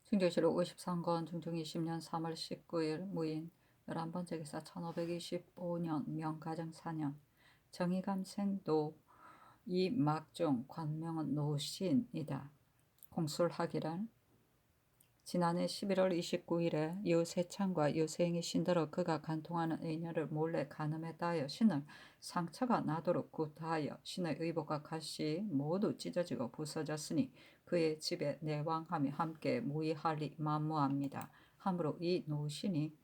충주시로 53권 중종 20년 3월 19일 무인 11번째 기사 1525년 명가정 4년 정의감생 노 이막종 관명은 노신이다. 공술하기란 지난해 11월 29일에 유세창과 유세행이 신들어 그가 간통하는 의녀를 몰래 간음했다 하여 신을 상처가 나도록 구타하여 신의 의복과 갓이 모두 찢어지고 부서졌으니 그의 집에 내왕함이 함께 무의할리 만무합니다. 하므로 이 노신이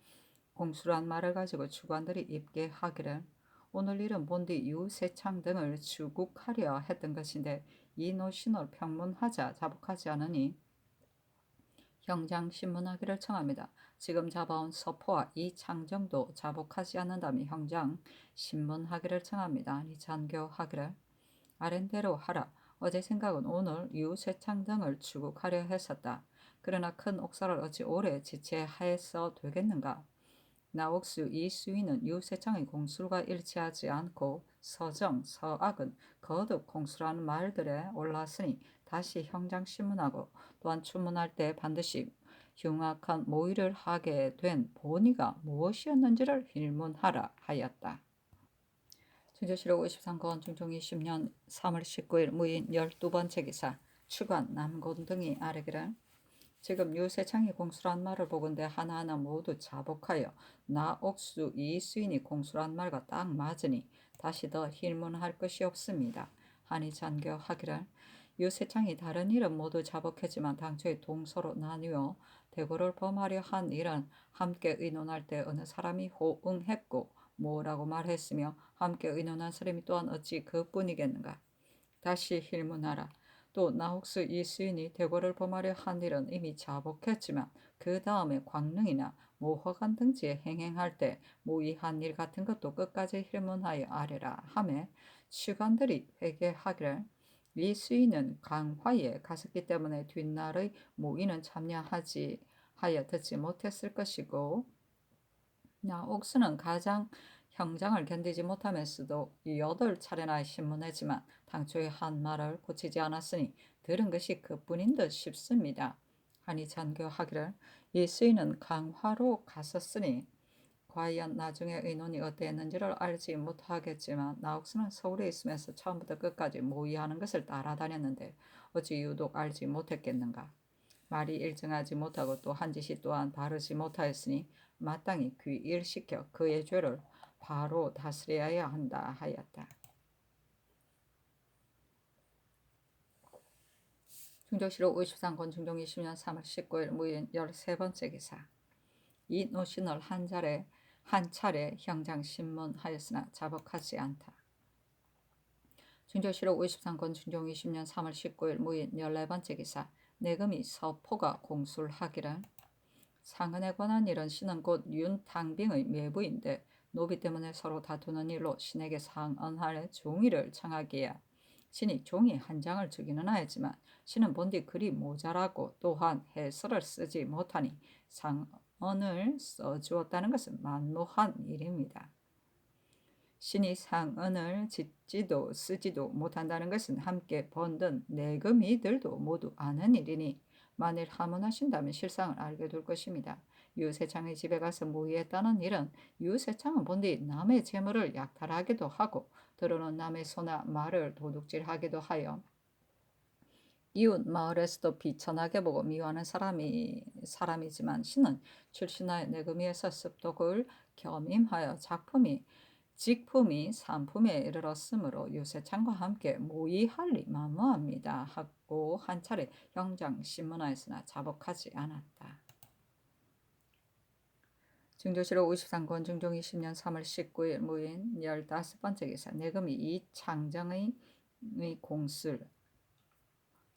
공수란 말을 가지고 주관들이 입게 하기를 오늘 일은 본디 유세창 등을 주국하려 했던 것인데 이 노신을 평문하자 자복하지 않으니 형장 신문하기를 청합니다. 지금 잡아온 서포와 이 창정도 자복하지 않는다면 형장 신문하기를 청합니다. 아니 잔교하기를 아랜대로 하라. 어제 생각은 오늘 유세창 등을 추국하려 했었다. 그러나 큰 옥사를 어찌 오래 지체하여서 되겠는가? 나옥수 이 수위는 유세창의 공술과 일치하지 않고 서정, 서악은 거듭 공수라는 말들에 올랐으니 다시 형장신문하고 또한 추문할 때 반드시 흉악한 모의를 하게 된 본의가 무엇이었는지를 일문하라 하였다. 충주시록 53권 중종 20년 3월 19일 무인 12번째 기사 추관 남곤 등이 아뢰기를 지금 유세창이 공수란 말을 보건대 하나하나 모두 자복하여 나 옥수 이 수인이 공수란 말과 딱 맞으니 다시 더 힐문할 것이 없습니다. 하니 잔교하기를 유세창이 다른 일은 모두 자복했지만 당초에 동서로 나뉘어 대고를 범하려 한 일은 함께 의논할 때 어느 사람이 호응했고 뭐라고 말했으며 함께 의논한 사람이 또한 어찌 그뿐이겠는가. 다시 힐문하라. 또 나혹스 이 수인이 대궐을 범하려 한 일은 이미 자복했지만 그 다음에 광릉이나 모허간 등지에 행행할 때 무의한 일 같은 것도 끝까지 힐문하여 아뢰라 하매 취관들이 회개하기를 이 수인은 강화에 갔었기 때문에 뒷날의 모의는 참여하지 하여 듣지 못했을 것이고 나옥수는 가장 형장을 견디지 못하면서도 8차례나 신문했지만 당초에 한 말을 고치지 않았으니 들은 것이 그뿐인 듯 싶습니다. 하니 잔교하기를 이 수인은 강화로 갔었으니 과연 나중에 의논이 어땠는지를 알지 못하겠지만 나옥수는 서울에 있으면서 처음부터 끝까지 모의하는 것을 따라다녔는데 어찌 유독 알지 못했겠는가. 말이 일정하지 못하고 또 한 짓이 또한 바르지 못하였으니 마땅히 귀일시켜 그의 죄를 바로 다스려야 한다 하였다. 충정시록 53권 중종 20년 3월 19일 무인 13번째 기사 이 노신을 한 차례 형장 신문하였으나 자복하지 않다. 충정시록 53권 중종 20년 3월 19일 무인 14번째 기사 내금이 서포가 공술하기를 상은에 관한 일은 신은 곧 윤탕빙의 매부인데 노비 때문에 서로 다투는 일로 신에게 상언할 종이를 청하기에 신이 종이 한 장을 주기는 하였지만 신은 본디 글이 모자라고 또한 해설을 쓰지 못하니 상언을 써주었다는 것은 만무한 일입니다. 신이 상언을 짓지도 쓰지도 못한다는 것은 함께 번든 내금이들도 모두 아는 일이니 만일 하문하신다면 실상을 알게 될 것입니다. 유세창의 집에 가서 모의했다는 일은 유세창은 본디 남의 재물을 약탈하기도 하고 들어놓은 남의 소나 말을 도둑질하기도 하여 이웃 마을에서도 비천하게 보고 미워하는 사람이지만 신은 출신하여 내금위에서 습독을 겸임하여 직품이 산품에 이르렀으므로 유세창과 함께 모의할리 만무합니다 하고 한 차례 형장 신문하였으나 자복하지 않았다. 중조시록 53권 중종 20년 3월 19일 무인 15번째 기사 내금이 이창정의 공술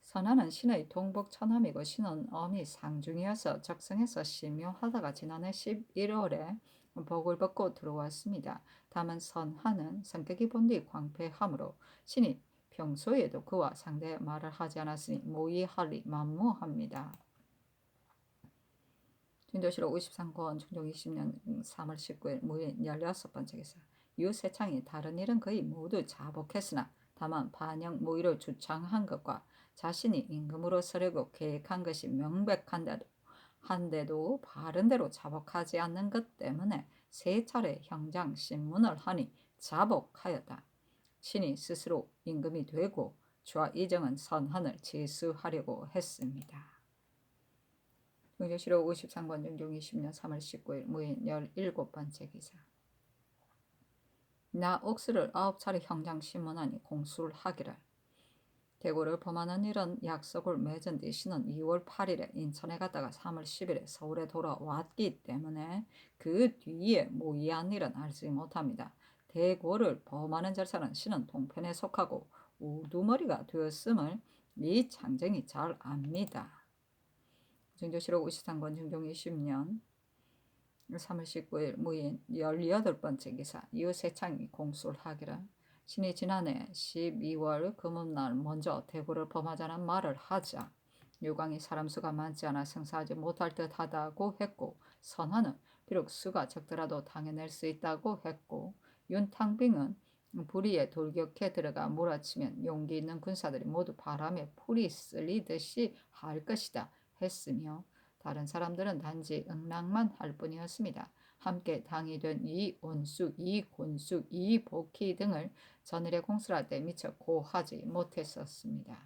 선하는 신의 동북 처남이고 신은 엄히 상중이어서 적성에서 신묘하다가 지난해 11월에 복을 벗고 들어왔습니다. 다만 선하는 성격이 본디 광패하므로 신이 평소에도 그와 상대 말을 하지 않았으니 모의할리 만무합니다. 중조시록 53권 중종 20년 3월 19일 무인 16번째 기사 유세창이 다른 일은 거의 모두 자복했으나 다만 반영 모의를 주창한 것과 자신이 임금으로 서려고 계획한 것이 명백한데도 한데도 바른 대로 자복하지 않는 것 때문에 3차례 형장신문을 하니 자복하였다. 신이 스스로 임금이 되고 좌이정은 선한을 제수하려고 했습니다. 중조실록 53권 중종 20년 3월 19일 무인 17번째 기사. 나 옥수를 9차례 형장신문하니 공수를 하기를. 대고를 범하는 일은 약속을 맺은 뒤 신은 2월 8일에 인천에 갔다가 3월 10일에 서울에 돌아왔기 때문에 그 뒤에 모의한 일은 알지 못합니다. 대고를 범하는 절차는 신은 동편에 속하고 우두머리가 되었음을 이 창쟁이 잘 압니다. 중조실록 53권 중종 20년 3월 19일 무인 18번째 기사. 이웃세창이 공수를 하기를. 신이 지난해 12월 금음날 먼저 대고를 범하자는 말을 하자 유광이 사람 수가 많지 않아 승사하지 못할 듯하다고 했고, 선하는 비록 수가 적더라도 당해낼 수 있다고 했고, 윤탕빙은 불의에 돌격해 들어가 몰아치면 용기 있는 군사들이 모두 바람에 풀이 쓸리듯이 할 것이다 했으며, 다른 사람들은 단지 응랑만 할 뿐이었습니다. 함께 당이 된 이 온수, 이 곤수, 이 복희 등을 전일에 공수를 할 때 미처 고하지 못했었습니다.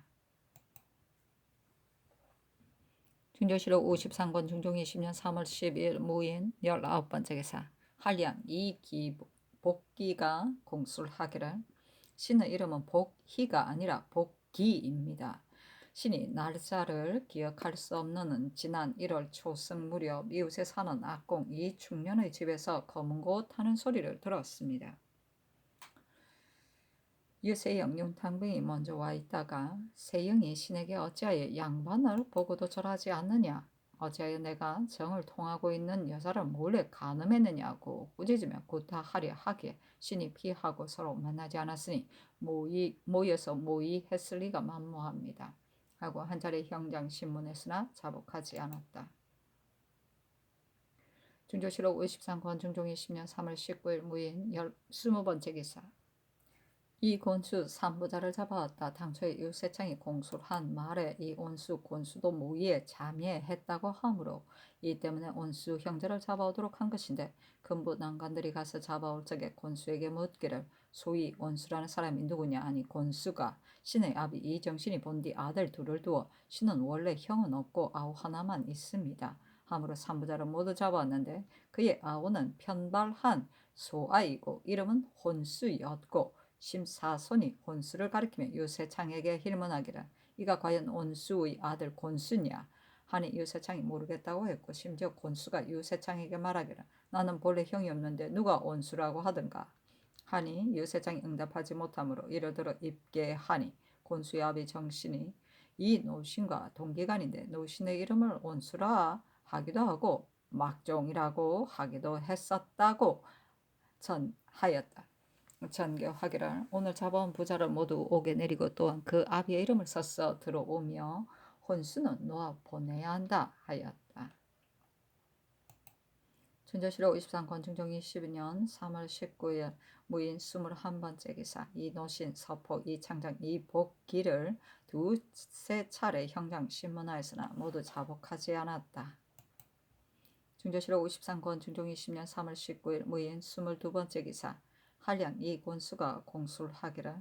중조실록 53권 중종 20년 3월 10일 무인 19번째 기사. 한량 복기가 공수를 하기를. 신의 이름은 복희가 아니라 복기입니다. 신이 날짜를 기억할 수 없는 지난 1월 초승 무렵 이웃에 사는 악공 이충년의 집에서 검은고 타는 소리를 들었습니다. 유세영 윤탕병이 먼저 와 있다가 세영이 신에게 어찌하여 양반을 보고도 절하지 않느냐, 어찌하여 내가 정을 통하고 있는 여자를 몰래 간음했느냐고 꾸짖으며 구타하려 하기에 신이 피하고 서로 만나지 않았으니 모여서 모의했을 리가 만무합니다 하고 한 차례 형장신문했으나 자복하지 않았다. 중조실록 53권 중종 20년 3월 19일 무인 20번째 기사. 이 곤수 삼부자를 잡아왔다. 당초에 이웃세창이 공수를 한 말에 이 온수 곤수도 모의에 참여했다고 하므로 이 때문에 온수 형제를 잡아오도록 한 것인데, 금부 난관들이 가서 잡아올 적에 곤수에게 묻기를 소위 온수라는 사람이 누구냐 하니, 곤수가 신의 아비 이정신이 본 뒤 아들 둘을 두어 신은 원래 형은 없고 아우 하나만 있습니다 하므로 삼부자를 모두 잡아왔는데, 그의 아우는 편발한 소아이고 이름은 혼수였고, 심사손이 혼수를 가리키며 유세창에게 힐문하기를 이가 과연 온수의 아들 곤수냐 하니 유세창이 모르겠다고 했고, 심지어 곤수가 유세창에게 말하기를 나는 본래 형이 없는데 누가 온수라고 하든가 하니 유세창이 응답하지 못하므로 이르들어 입게하니, 곤수의 아비 정신이 이 노신과 동기간인데 노신의 이름을 온수라 하기도 하고 막종이라고 하기도 했었다고 전하였다. 전교하기를 오늘 잡아온 부자를 모두 옥에 내리고 또한 그 아비의 이름을 써서 들어오며 혼수는 놓아 보내야 한다 하였다. 중조실록 53권 중종 22년 3월 19일 무인 21번째 기사. 이 노신, 서포, 이 창장, 이 복기를 두세 차례 형장신문하였으나 모두 자복하지 않았다. 중조실록 53권 중종 20년 3월 19일 무인 22번째 기사. 한량 이 곤수가 공수를 하기를.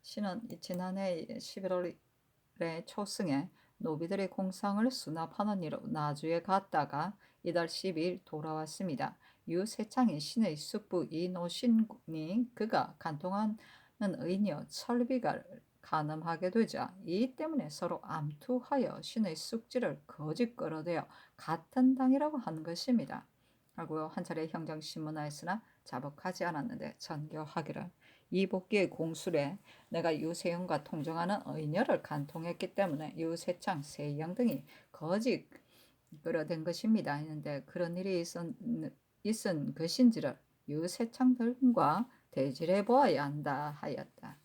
신은 지난해 11월에 초승에 노비들의 공상을 수납하는 일로 나주에 갔다가 이달 12일 돌아왔습니다. 유세창이 신의 숙부 이노신이 그가 간통하는 의녀 철비가 간음하게 되자 이 때문에 서로 암투하여 신의 숙지를 거짓 끌어대어 같은 당이라고 하는 것입니다. 하고 한 차례 형장신문하였으나 자복하지 않았는데 전교하기를 이 복기의 공술에 내가 유세영과 통정하는 의녀를 간통했기 때문에 유세창, 세영 등이 거짓 끌어댄 것입니다 했는데, 그런 일이 있은 것인지를 유세창 등과 대질해 보아야 한다 하였다.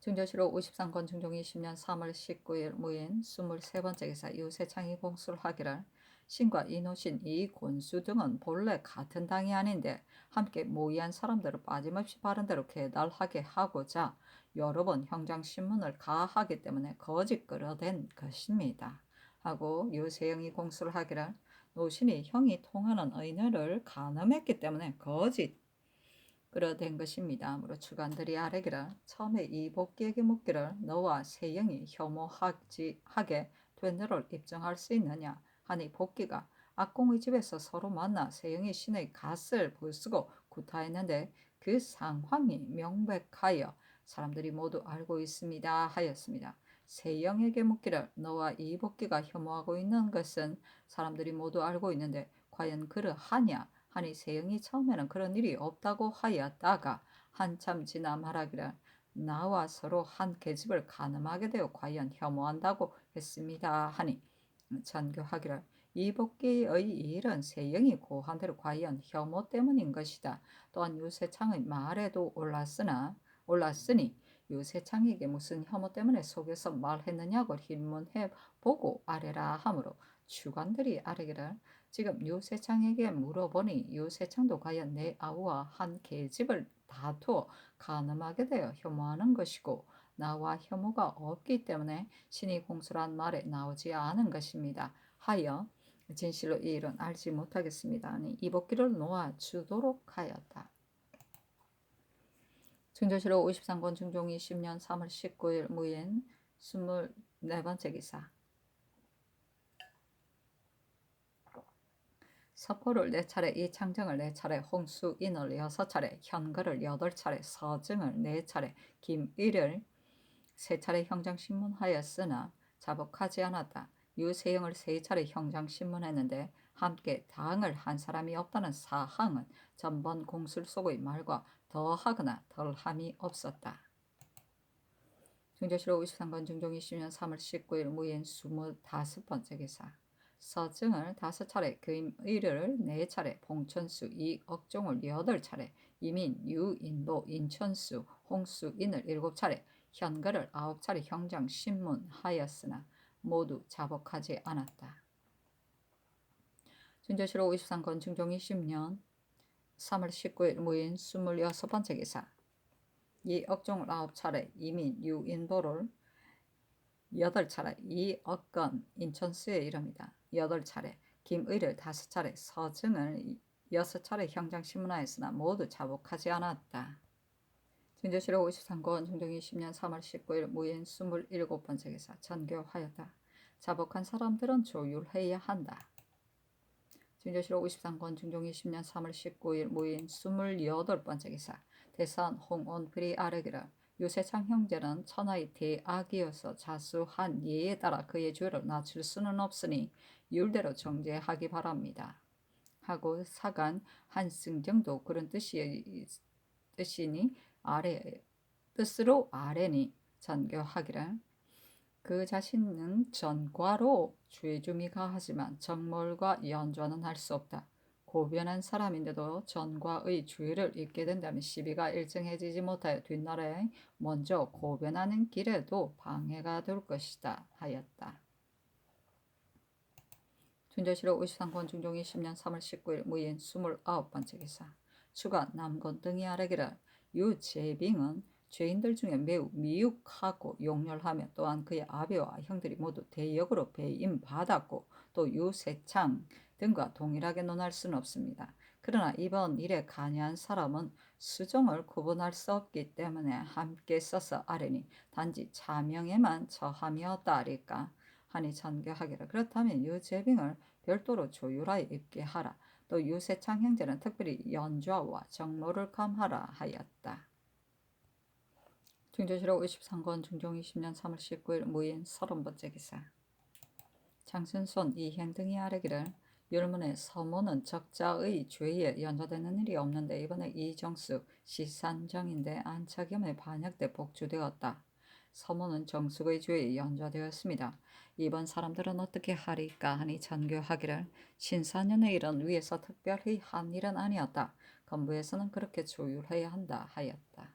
중조실록 53권 중종 20년 3월 19일 무인 23번째 기사. 유세창이 공수를 하기를 신과 이노신, 이 곤수 등은 본래 같은 당이 아닌데 함께 모의한 사람들을 빠짐없이 바른대로 계달하게 하고자 여러 번 형장신문을 가하기 때문에 거짓 끌어댄 것입니다 하고 유세영이 공수를 하기를 노신이 형이 통하는 의녀를 간음했기 때문에 거짓 끌어댄 것입니다. 무로 주관들이 아뢰기를 처음에 이 복귀에게 묻기를 너와 세영이 혐오하게 된 너를 입증할 수 있느냐 하니 복귀가 악공의 집에서 서로 만나 세영이 신의 갓을 부수고 구타했는데 그 상황이 명백하여 사람들이 모두 알고 있습니다 하였습니다. 세영에게 묻기를 너와 이 복귀가 혐오하고 있는 것은 사람들이 모두 알고 있는데 과연 그러하냐 하니 세영이 처음에는 그런 일이 없다고 하였다가 한참 지나 말하기를 나와 서로 한 계집을 간음하게 되어 과연 혐오한다고 했습니다 하니 전교하기를 이 복귀의 일은 세영이 고한 대로 과연 혐오 때문인 것이다. 또한 유세창의 말에도 올랐으니 유세창에게 무슨 혐오 때문에 속여서 말했느냐고 질문해 보고 아뢰라 하므로 주관들이 아뢰기를 지금 유세창에게 물어보니 유세창도 과연 내 아우와 한 계집을 다투어 간음하게 되어 혐오하는 것이고 나와 혐오가 없기 때문에 신이 공수란 말에 나오지 않은 것입니다. 하여 진실로 이 일은 알지 못하겠습니다. 아니 이복기를 놓아주도록 하였다. 증조실록 53권 중종 20년 3월 19일 무인 24번째 기사 서포를 4차례, 이창정을 4차례, 홍수인을 6차례, 현거를 8차례, 서증을 4차례, 김의를 3차례 형장신문하였으나 자복하지 않았다. 유세영을 3차례 형장신문했는데 함께 당을 한 사람이 없다는 사항은 전번 공술 속의 말과 더하거나 덜함이 없었다. 중조실록 53권 중종 20년 3월 19일 무인 25번째 기사 서증을 5차례, 김의를 4차례, 봉천수, 이억종을 8차례, 이민, 유인도, 인천수, 홍수인을 7차례, 현거를 9차례 형장신문하였으나 모두 자복하지 않았다. 준조실록 53권 중종 20년 3월 19일 무인 26번째 기사 이억종을 9차례, 이민, 유인도를 8차례, 이억건, 인천수에 이릅니다. 8차례, 김의를 5차례, 서증을 6차례 형장신문하였으나 모두 자복하지 않았다. 증조실록 53권 중종 20년 3월 19일 무인 27번째 기사 전교하였다. 자복한 사람들은 조율해야 한다. 증조실록 53권 중종 20년 3월 19일 무인 28번째 기사 대선 홍온필이 아뢰기를 유세창 형제는 천하의 대악이어서 자수한 예에 따라 그의 죄를 낮출 수는 없으니 율대로 정죄하기 바랍니다. 하고 사간 한승정도 그런 뜻이니 뜻으로 아뢰니 전교하기를 그 자신은 전과로 죄줌이 가하지만 정몰과 연좌는 할 수 없다. 고변한 사람인데도 전과의 죄를 입게 된다면 시비가 일정해지지 못하여 뒷날에 먼저 고변하는 길에도 방해가 될 것이다 하였다. 준조실록 53권 중종 20년 3월 19일 무인 29번째 기사 추가 남건 등이 아뢰기를 유재빙은 죄인들 중에 매우 미육하고 용렬하며 또한 그의 아비와 형들이 모두 대역으로 배임받았고 또 유세창 등과 동일하게 논할 수는 없습니다. 그러나 이번 일에 관여한 사람은 수정을 구분할 수 없기 때문에 함께 써서 아뢰니 단지 차명에만 처함이었다리까 하니 전교하기를 그렇다면 유재빙을 별도로 조율하여 입게 하라. 또 유세창 형제는 특별히 연좌와 정로를 감하라 하였다. 중조실록 53권 중종 20년 3월 19일 무인 30번째 기사 장순손, 이행 등이 아뢰기를 율문의 서모는 적자의 죄에 연좌되는 일이 없는데 이번에 이정수 시산정인데 안차겸에 반역돼 복주되었다. 서모는 정숙의 죄에 연좌되었습니다. 이번 사람들은 어떻게 하리까 하니 전교하기를 신사년의 일은 위에서 특별히 한 일은 아니었다. 건부에서는 그렇게 조율해야 한다 하였다.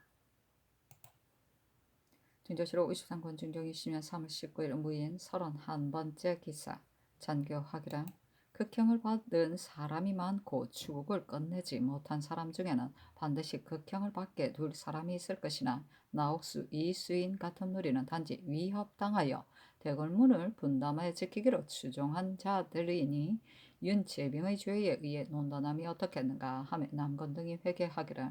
중조실록 53권 중종 20년 3월 19일 무인 31번째 기사 전교하기를 극형을 받은 사람이 많고 추국을 끝내지 못한 사람 중에는 반드시 극형을 받게 둘 사람이 있을 것이나 나옥수, 이수인 같은 무리는 단지 위협당하여 대궐문을 분담하여 지키기로 추종한 자들이니 윤재병의 죄에 의해 논단함이 어떻겠는가 하며 남건 등이 회개하기를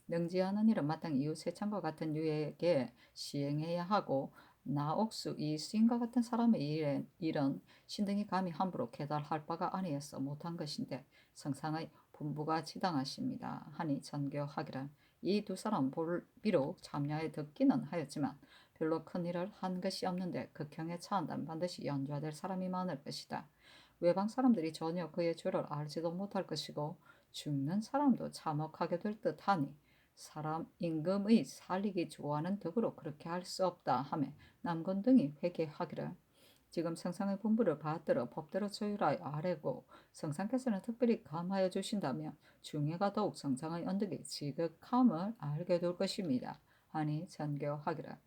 능지 않은 일은 마땅히 이웃세찬과 같은 유에게 시행해야 하고 나옥수 이수인과 같은 사람의 일은 신등이 감히 함부로 계달할 바가 아니어서 못한 것인데 성상의 분부가 지당하십니다 하니 전교하기를 이 두 사람 비록 참여에 듣기는 하였지만 별로 큰 일을 한 것이 없는데 극형에 처한다면 반드시 연좌될 사람이 많을 것이다. 외방 사람들이 전혀 그의 죄를 알지도 못할 것이고 죽는 사람도 참혹하게 될 듯하니 사람 임금의 살리기 좋아하는 덕으로 그렇게 할 수 없다 하며 남건 등이 회개하기를 지금 성상의 분부를 받들어 법대로 조율하여 아뢰고 성상께서는 특별히 감하여 주신다면 중해가 더욱 성상의 언덕이 지극함을 알게 될 것입니다. 하니 전교하기를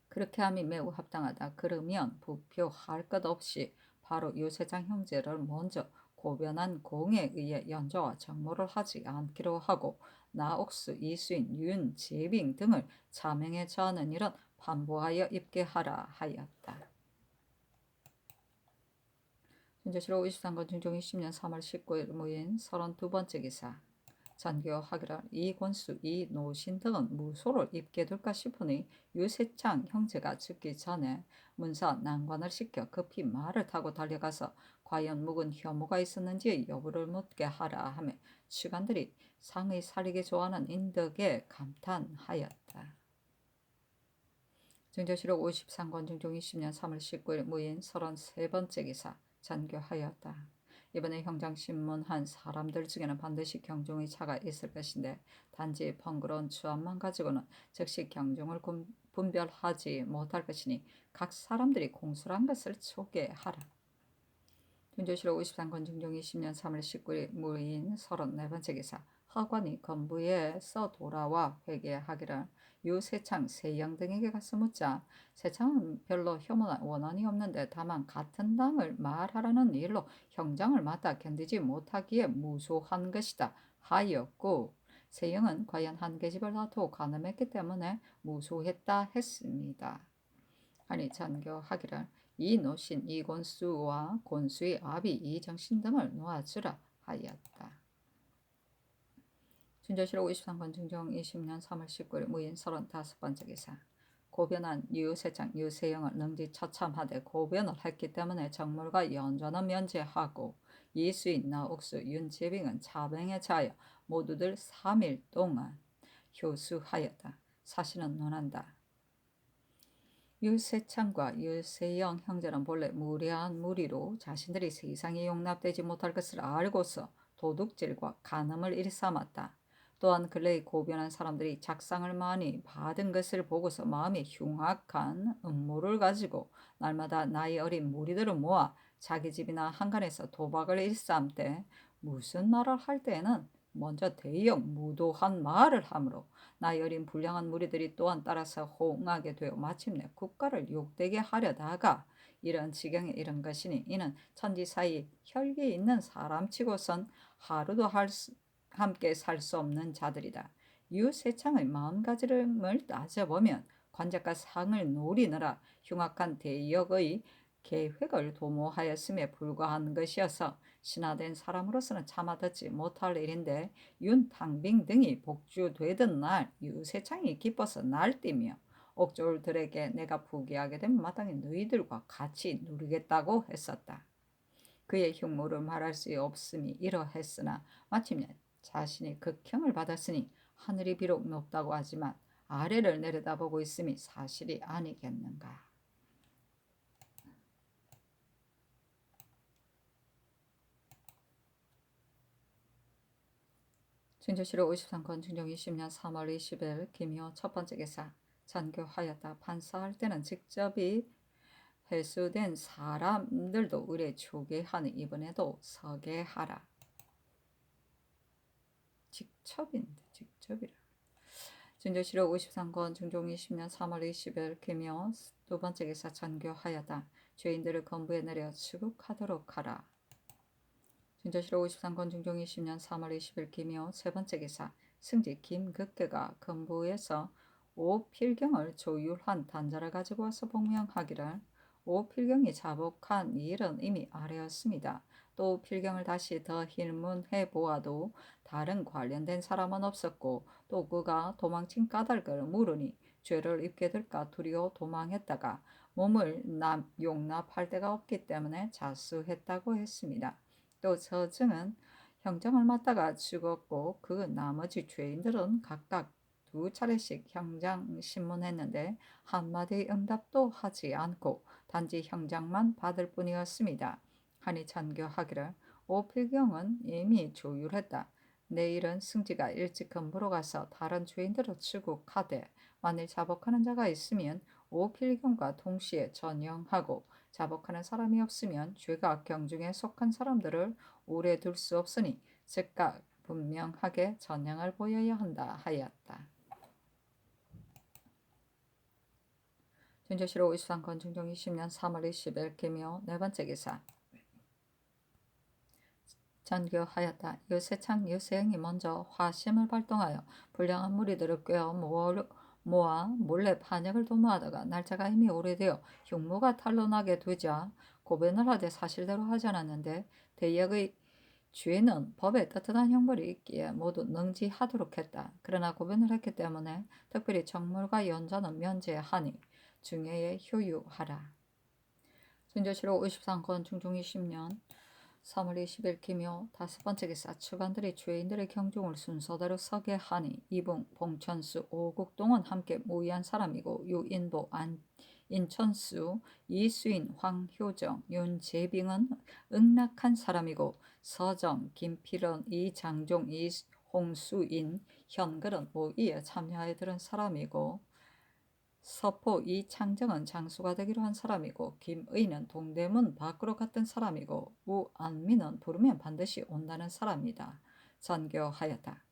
그렇게 함이 매우 합당하다. 그러면 부표할 것 없이 바로 유세장 형제를 먼저 고변한 공에 의해 연좌와 정모를 하지 않기로 하고 나옥수, 이수인, 윤, 제빙 등을 자명에 처하는 일은 반부하여 입게하라 하였다. 준조실록 53권 중종 20년 3월 19일 모인 32번째 기사 전교하기를 이 권수, 이 노신 등은 무소를 입게 될까 싶으니 유세창 형제가 죽기 전에 문사 난관을 시켜 급히 말을 타고 달려가서 과연 묵은 혐오가 있었는지의 여부를 묻게 하라 하며 시관들이 상의 살리기 좋아하는 인덕에 감탄하였다. 증조실록 53권 중종 20년 3월 19일 무인 33번째 기사 전교하였다. 이번에 형장신문 한 사람들 중에는 반드시 경종의 차가 있을 것인데 단지 번거로운 추함만 가지고는 즉시 경종을 분별하지 못할 것이니 각 사람들이 공술한 것을 소개하라. 준조실록 53권 중종 20년 3월 19일 무인 34번째 기사 하관이 건부에서 돌아와 회개하기를 유세창, 세영 등에게 가서 묻자 세창은 별로 혐오나 원한이 없는데 다만 같은 당을 말하라는 일로 형장을 맡아 견디지 못하기에 무소한 것이다 하였고 세영은 과연 한 계집을 다투고 간음했기 때문에 무소했다 했습니다. 아니 전교하기를 이 노신 이곤수와 곤수의 아비 이정신 등을 놓아주라 하였다. 준조실록 53권 중종 20년 3월 19일 무인 35번째 기사 고변한 유세창, 유세영을 능지 처참하되 고변을 했기 때문에 정물과 연좌는 면제하고 이수인, 나옥수, 윤재빙은 자병에 자하여 모두들 3일 동안 효수하였다. 사실은 논한다. 유세창과 유세영 형제는 본래 무례한 무리로 자신들이 세상에 용납되지 못할 것을 알고서 도둑질과 간음을 일삼았다. 또한 근래에 고변한 사람들이 작상을 많이 받은 것을 보고서 마음이 흉악한 음모를 가지고 날마다 나이 어린 무리들을 모아 자기 집이나 한간에서 도박을 일삼되 무슨 말을 할 때에는 먼저 대형 무도한 말을 하므로 나이 어린 불량한 무리들이 또한 따라서 호응하게 되어 마침내 국가를 욕되게 하려다가 이런 지경에 이른 것이니 이는 천지 사이 혈기 있는 사람치고선 하루도 함께 살 수 없는 자들이다. 유세창의 마음가짐을 따져보면 관작과 상을 노리느라 흉악한 대역의 계획을 도모하였음에 불과한 것이어서 신하된 사람으로서는 차마 듣지 못할 일인데 윤탕빙 등이 복주되던 날 유세창이 기뻐서 날뛰며 옥졸들에게 내가 부귀하게 되면 마땅히 너희들과 같이 누리겠다고 했었다. 그의 흉모를 말할 수 없음이 이러했으나 마침내 자신이 극형을 받았으니 하늘이 비록 높다고 하지만 아래를 내려다보고 있음이 사실이 아니겠는가. 준조실록 53권 중종 20년 3월 20일 김효 첫 번째 기사 전교하였다. 판사할 때는 직접이 회수된 사람들도 의뢰 초계하니 이번에도 서계하라. 직접이라. 준조실록 53권 중종 20년 3월 20일 김효 두 번째 기사 전교하였다. 죄인들을 건부에 내려 추국하도록 하라. 준조실록 53권 중종 20년 3월 20일 김효 세 번째 기사 승지 김극계가 건부에서 오필경을 조율한 단자를 가지고 와서 복명하기를 오필경이 자복한 일은 이미 아래였습니다. 또 필경을 다시 더 hir문해 보아도 다른 관련된 사람은 없었고 또 그가 도망친 까닭을 물으니 죄를 입게 될까 두려워 도망했다가 몸을 용납할 데가 없기 때문에 자수했다고 했습니다. 또 서증은 형정을 맞다가 죽었고 그 나머지 죄인들은 각각 2차례씩 형장 신문했는데 한마디 응답도 하지 않고 단지 형장만 받을 뿐이었습니다. 하니 전교하기를 오필경은 이미 조율했다. 내일은 승지가 일찍 근무로 가서 다른 죄인들을 추국하되 만일 자복하는 자가 있으면 오필경과 동시에 전형하고 자복하는 사람이 없으면 죄가 경중에 속한 사람들을 오래 둘 수 없으니 즉각 분명하게 전형을 보여야 한다 하였다. 준조실록 53건 중종 20년 3월 20일 김효 네 번째 기사. 전교하였다. 유세창 유세영이 먼저 화심을 발동하여 불량한 무리들을 꿰어 모아 몰래 반역을 도모하다가 날짜가 이미 오래되어 흉모가 탄로나게 되자 고변을 하되 사실대로 하지 않았는데 대역의 죄는 법에 떳떳한 형벌이 있기에 모두 능지하도록 했다. 그러나 고변을 했기 때문에 특별히 정물과 연자는 면제하니 중해에 효유하라. 준조실록 53건 중종 20년 3월 20일 김효 다섯 번째 기사. 추관들이 죄인들의 경종을 순서대로 서게 하니 이붕, 봉천수, 오국동은 함께 모의한 사람이고 유인보, 인천수, 이수인, 황효정, 윤재빙은 응락한 사람이고 서정, 김필원, 이장종, 이홍수인, 현글은 모의에 참여하여 들은 사람이고 서포 이창정은 장수가 되기로 한 사람이고 김의는 동대문 밖으로 갔던 사람이고 우안민은 부르면 반드시 온다는 사람이다. 전교하였다.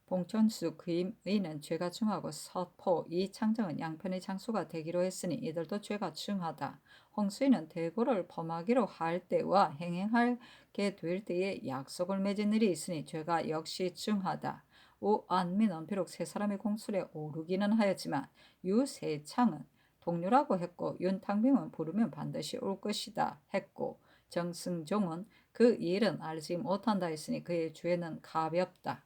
봉천수 김의는 죄가 중하고 서포 이창정은 양편의 장수가 되기로 했으니 이들도 죄가 중하다. 홍수인은 대고를 범하기로 할 때와 행행하게 될 때에 약속을 맺은 일이 있으니 죄가 역시 중하다. 우안민은 비록 세 사람의 공술에 오르기는 하였지만 유세창은 동료라고 했고 윤탕병은 부르면 반드시 올 것이다 했고 정승종은 그 일은 알지 못한다 했으니 그의 죄는 가볍다.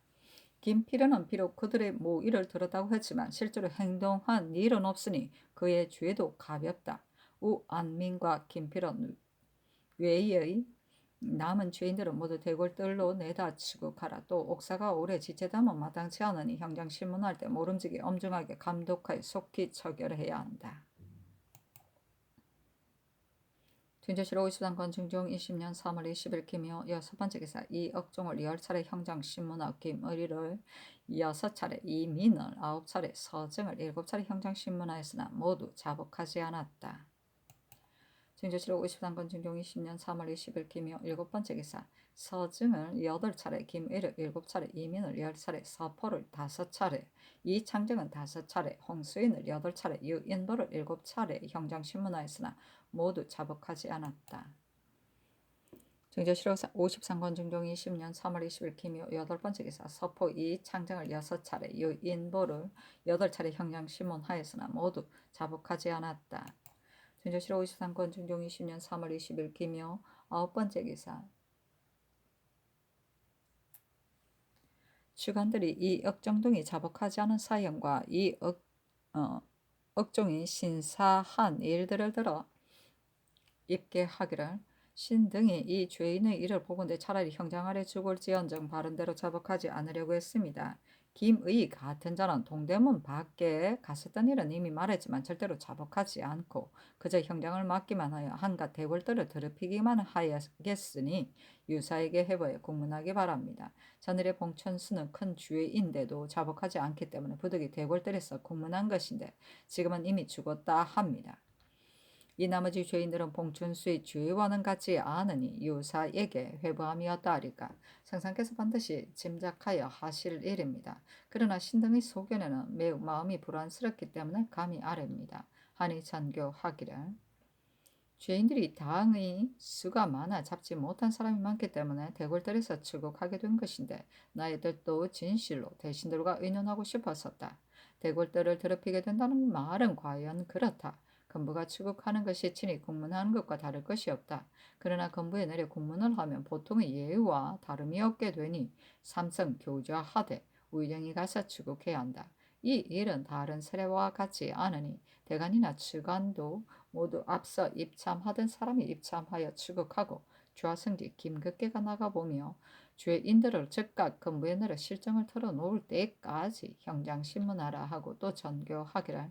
김필은은 비록 그들의 모의를 들었다고 했지만 실제로 행동한 일은 없으니 그의 죄도 가볍다. 우안민과 김필은 외의 남은 죄인들은 모두 대궐들로 내다 치고가라. 또 옥사가 오래 지체다면 마땅치 않으니 형장 신문할 때 모름지기 엄중하게 감독하여 속히 처결해야 한다. 준조실록 53건 중종 20년 3월 20일 김효 여섯 번째 기사. 이억종을 10차례 형장 신문하고 김의리를 6차례, 이민을 9차례, 서증을 7차례 형장 신문하였으나 모두 자복하지 않았다. 준조실록 53건 중종 20년 3월 20일 김효 일곱 번째 기사. 서증을 8차례, 김의를 7차례, 이민을 10차례, 서포를 5차례, 이창정은 5차례, 홍수인을 8차례, 유인보를 7차례 형장 신문하였으나 모두 자복하지 않았다. 준조실록 53건 중종 20년 3월 20일 김효 여덟 번째 기사. 서포 이창정을 6차례, 유인보를 8차례 형장 신문하였으나 모두 자복하지 않았다. 준조실록 53건 중종 20년 3월 20일 김효 아홉 번째 기사. 주관들이 이 억정동이 자복하지 않은 사형과 이 억종이 신사한 일들을 들어 입게 하기를 신등이 이 죄인의 일을 보건대 차라리 형장 아래 죽을지언정 바른대로 자복하지 않으려고 했습니다. 김의 같은 자는 동대문 밖에 갔었던 일은 이미 말했지만 절대로 자복하지 않고 그저 형장을 맡기만 하여 한갓 대궐들을 더럽히기만 하였겠으니 유사에게 해보여 국문하기 바랍니다. 전일의 봉천수는 큰 죄인데도 자복하지 않기 때문에 부득이 대궐들에서 국문한 것인데 지금은 이미 죽었다 합니다. 이 나머지 죄인들은 봉천수의 죄와는 같지 않으니 유사에게 회부함이었다 하리까 상상께서 반드시 짐작하여 하실 일입니다. 그러나 신등의 소견에는 매우 마음이 불안스럽기 때문에 감히 아뢰입니다. 하니 전교하기를 죄인들이 당의 수가 많아 잡지 못한 사람이 많기 때문에 대궐들에서 추국하게 된 것인데 나의 뜻도 진실로 대신들과 의논하고 싶었었다. 대골들을 더럽히게 된다는 말은 과연 그렇다. 건부가 추국하는 것이 친히 국문하는 것과 다를 것이 없다. 그러나 건부에 내려 국문을 하면 보통의 예의와 다름이 없게 되니 삼성 교좌하되 우정이 가서 추국해야 한다. 이 일은 다른 세례와 같지 않으니 대간이나 측간도 모두 앞서 입참하던 사람이 입참하여 추국하고 좌승지 김극계가 나가보며 죄인들을 즉각 건부에 내려 실정을 털어놓을 때까지 형장신문하라 하고 또 전교하기를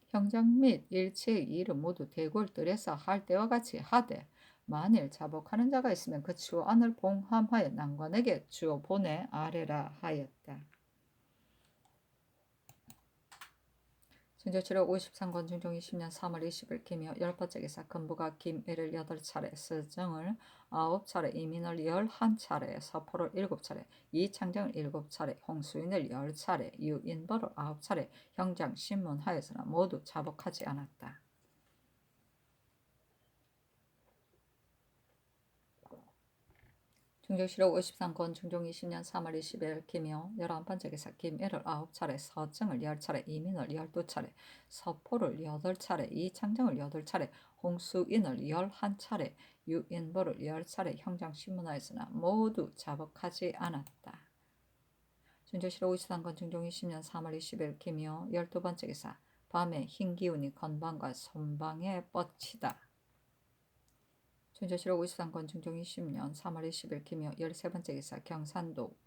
형장 및 일체의 일은 모두 대골들에서 할 때와 같이 하되 만일 자복하는 자가 있으면 그 주안을 봉함하여 난관에게 주어 보내 아래라 하였다. 중조치로 53권 중종 20년 3월 20일 기며 10번째 기사 건부가 김애를 8차례, 서정을 9차례, 이민을 11차례, 서포를 7차례, 이창정을 7차례, 홍수인을 10차례, 유인벌을 9차례 형장 신문하였으나 모두 자복하지 않았다. 중조실록 53권 중종 20년 3월 20일 기며 11번째 기사 김애를 9차례, 서정을 10차례, 이민을 12차례, 서포를 8차례, 이창정을 8차례, 홍수인을 11차례, 유인보를 10차례 형장신문하였으나 모두 자복하지 않았다. 중조실록 53권 중종 20년 3월 20일 기며 12번째 기사 밤에 흰 기운이 건방과 손방에 뻗치다. 중조실록 53권 중종 20년 3월 20일 기며 13번째 기사 경상도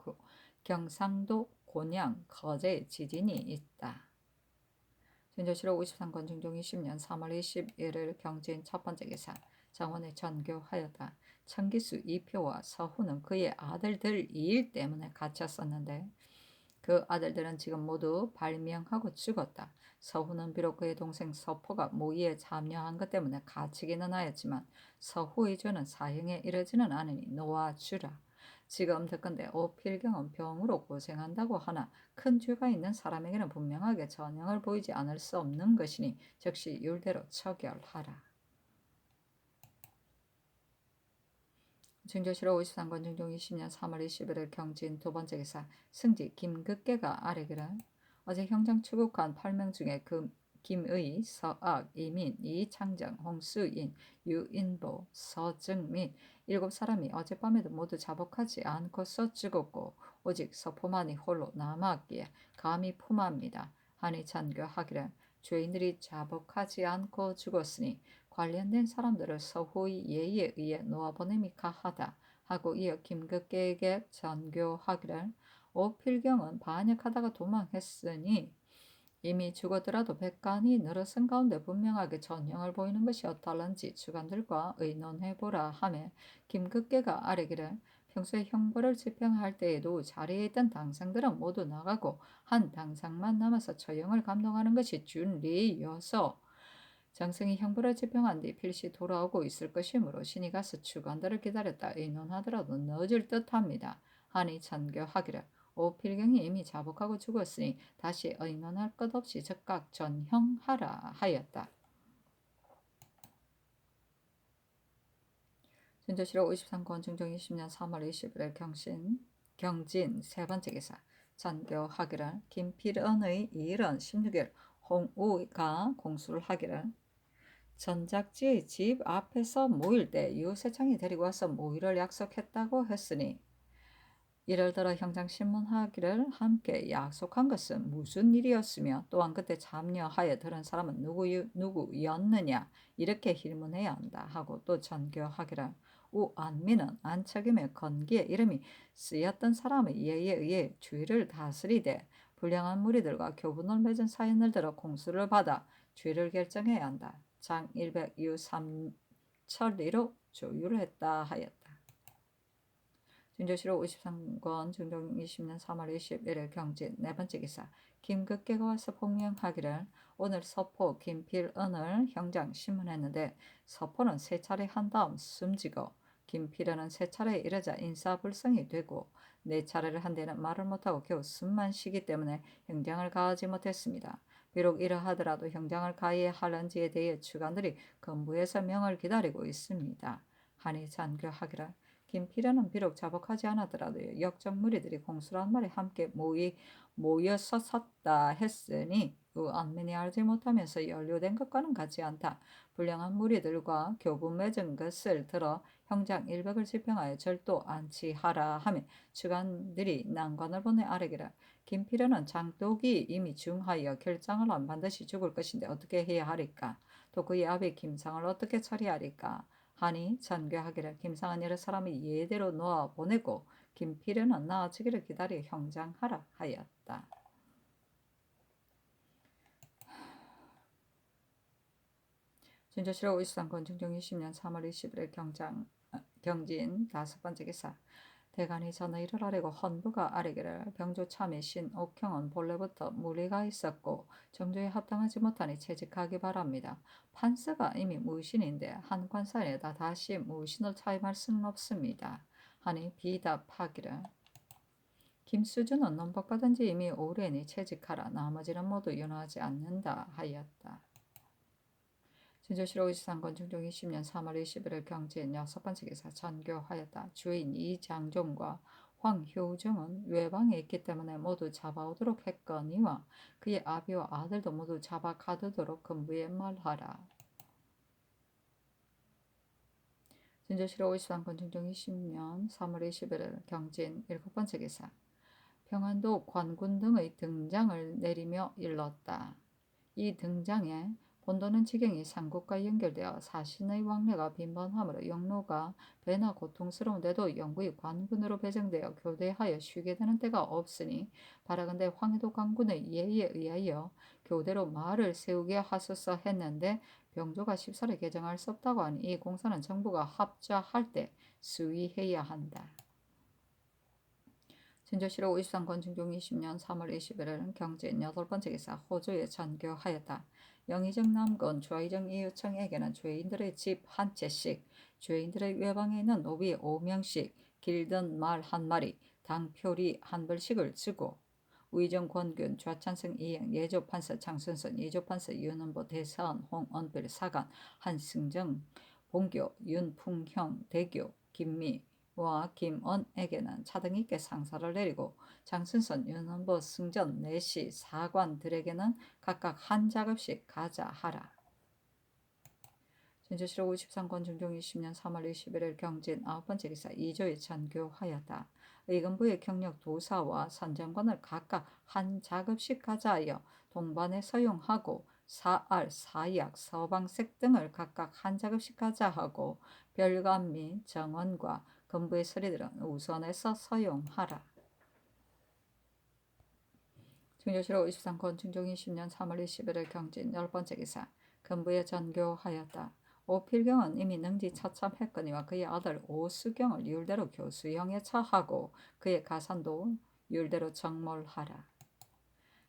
곤양 거제 지진이 있다. 중조실록 53권 중종 20년 3월 21일 경진 첫번째 기사 정원에 전교하였다. 청기수 이표와 서훈은 그의 아들들일 때문에 갇혔었는데 그 아들들은 지금 모두 발명하고 죽었다. 서훈은 비록 그의 동생 서포가 모의에 참여한 것 때문에 갇히기는 하였지만 서후의 죄는 사형에 이르지는 않으니 놓아주라. 지금 듣건대 오필경은 병으로 고생한다고 하나 큰 죄가 있는 사람에게는 분명하게 전형을 보이지 않을 수 없는 것이니 즉시 율대로 처결하라. 중조실록 53권 중종 20년 3월 21일 경진 두번째 기사 승지 김극계가 아뢰기를 어제 형장 추국한 8명 중에 김의, 서악, 이민, 이창정, 홍수인, 유인보, 서증 및 7사람이 어젯밤에도 모두 자복하지 않고서 죽었고 오직 서포만이 홀로 남았기에 감히 품합니다. 하니 전교하기를 죄인들이 자복하지 않고 죽었으니 관련된 사람들을 서후의 예의에 의해 놓아보냄이 가하다 하고 이어 김극계에게 전교하기를 오필경은 반역하다가 도망했으니 이미 죽었더라도 백간이 늘어선 가운데 분명하게 전형을 보이는 것이 어떨런지 주관들과 의논해보라 하며 김극계가 아뢰기를 평소에 형벌을 집행할 때에도 자리에 있던 당상들은 모두 나가고 한 당상만 남아서 처형을 감독하는 것이 준리여서 장승이 형벌을 집행한 뒤 필시 돌아오고 있을 것이므로 신이 가서 주관들을 기다렸다 의논하더라도 늦을 듯합니다. 하니 전교하기를 오필경이 이미 자복하고 죽었으니 다시 의논할 것 없이 즉각 전형하라 하였다. 중조실록 53권 중종 20년 3월 21일 경진 세번째 기사 전교하기를 김필은의 일은 16일 홍우가 공수를 하기를 전작지의 집 앞에서 모일 때 유세창이 데리고 와서 모이를 약속했다고 했으니 이를 들어 형장신문하기를 함께 약속한 것은 무슨 일이었으며 또한 그때 참여하여 들은 사람은 누구였느냐 이렇게 힐문해야 한다 하고 또 전교하기를 우안민은 안책임의 건기에 이름이 쓰였던 사람의 예에 의해 주의를 다스리되 불량한 무리들과 교분을 맺은 사연을 들어 공수를 받아 죄를 결정해야 한다. 장 100유 3천리로 조율했다 하였다. 중조실록 53권 중종 20년 3월 21일 경진 네번째 기사 김극계가 와서 폭명하기를 오늘 서포 김필은을 형장 신문했는데 서포는 3차례 한 다음 숨지고 김필은은 3차례에 이르자 인사불성이 되고 4차례를 한 데는 말을 못하고 겨우 숨만 쉬기 때문에 형장을 가하지 못했습니다. 비록 이러하더라도 형장을 가해야 하는지에 대해 주관들이 건부에서 명을 기다리고 있습니다. 하니 전교하기를 김필연은 비록 자복하지 않았더라도 역적 무리들이 공수란 말에 함께 모여서 섰다 했으니 그 안면이 알지 못하면서 연루된 것과는 같지 않다. 불량한 무리들과 교분 맺은 것을 들어 형장 100을 집행하여 절도 안치하라 하며 주관들이 난관을 보내 아뢰기를 김필연은 장독이 이미 중하여 결장을 안 반드시 죽을 것인데 어떻게 해야 하리까? 또 그의 아비 김상을 어떻게 처리하리까? 하니 전교하기를 김상은 여러 사람이 예대로 놓아 보내고 김필연은 나아지기를 기다려 형장하라 하였다. 진조실록 53권 중종 20년 3월 20일 경진 5번째 기사 대간이 전의를 아뢰고 헌부가 아뢰기를 병조 참의 신 옥형은 본래부터 무리가 있었고 정조에 합당하지 못하니 채직하기 바랍니다. 판서가 이미 무신인데 한 관사에다 다시 무신을 차임할 수는 없습니다. 하니 비답하기를 김수준은 논박받은 지 이미 오래니 채직하라. 나머지는 모두 윤하지 않는다 하였다. 진조실록 23권 중종 20년 3월 21일 경진 6번째 기사 전교하였다. 주인 이장종과 황효정은 외방에 있기 때문에 모두 잡아오도록 했거니와 그의 아비와 아들도 모두 잡아가두도록 근부에 말하라. 진조실록 53권 중종 20년 3월 21일 경진 7번째 기사 평안도 관군 등의 등장을 내리며 일렀다. 이 등장에 본도는 지경이 삼국과 연결되어 사신의 왕래가 빈번하므로 영로가 배나 고통스러운데도 영구히 관군으로 배정되어 교대하여 쉬게 되는 때가 없으니 바라건대 황해도 관군의 예의에 의하여 교대로 말을 세우게 하소서 했는데 병조가 십사를 개정할 수 없다고 하니 이 공사는 정부가 합자할 때 수의해야 한다. 진조실록 53권 중종 20년 3월 21일 경진 8번째 기사 호주에 전교하였다. 영의정 남건 좌의정 이유청에게는 죄인들의 집 한 채씩 죄인들의 외방에 있는 노비 5명씩 길든 말 한 마리 당표리 한 벌씩을 주고 의정 권균 좌찬성 이행 예조판서 장순선 예조판서 윤은보 대사원 홍언필 사관 한승정 봉교 윤풍형 대교 김미 와 김언에게는 차등있게 상사를 내리고 장순선, 윤헌보, 승전, 내시, 사관들에게는 각각 한 작업씩 가자 하라. 진조실록 53권 중종 20년 3월 21일 경진 9번째 기사 2조에 전교하였다. 의금부의 경력 도사와 선정관을 각각 한 작업씩 가자 하여 동반에 서용하고 사알, 사약, 서방색 등을 각각 한 작업씩 가자 하고 별관 및 정원과 건부의 서리들은 우선해서 서용하라. 중조실록 53권 중종 20년 3월 21일 경진 10번째 기사 건부에 전교하였다. 오필경은 이미 능지 처참했거니와 그의 아들 오수경을 율대로 교수형에 처하고 그의 가산도 율대로 정몰하라.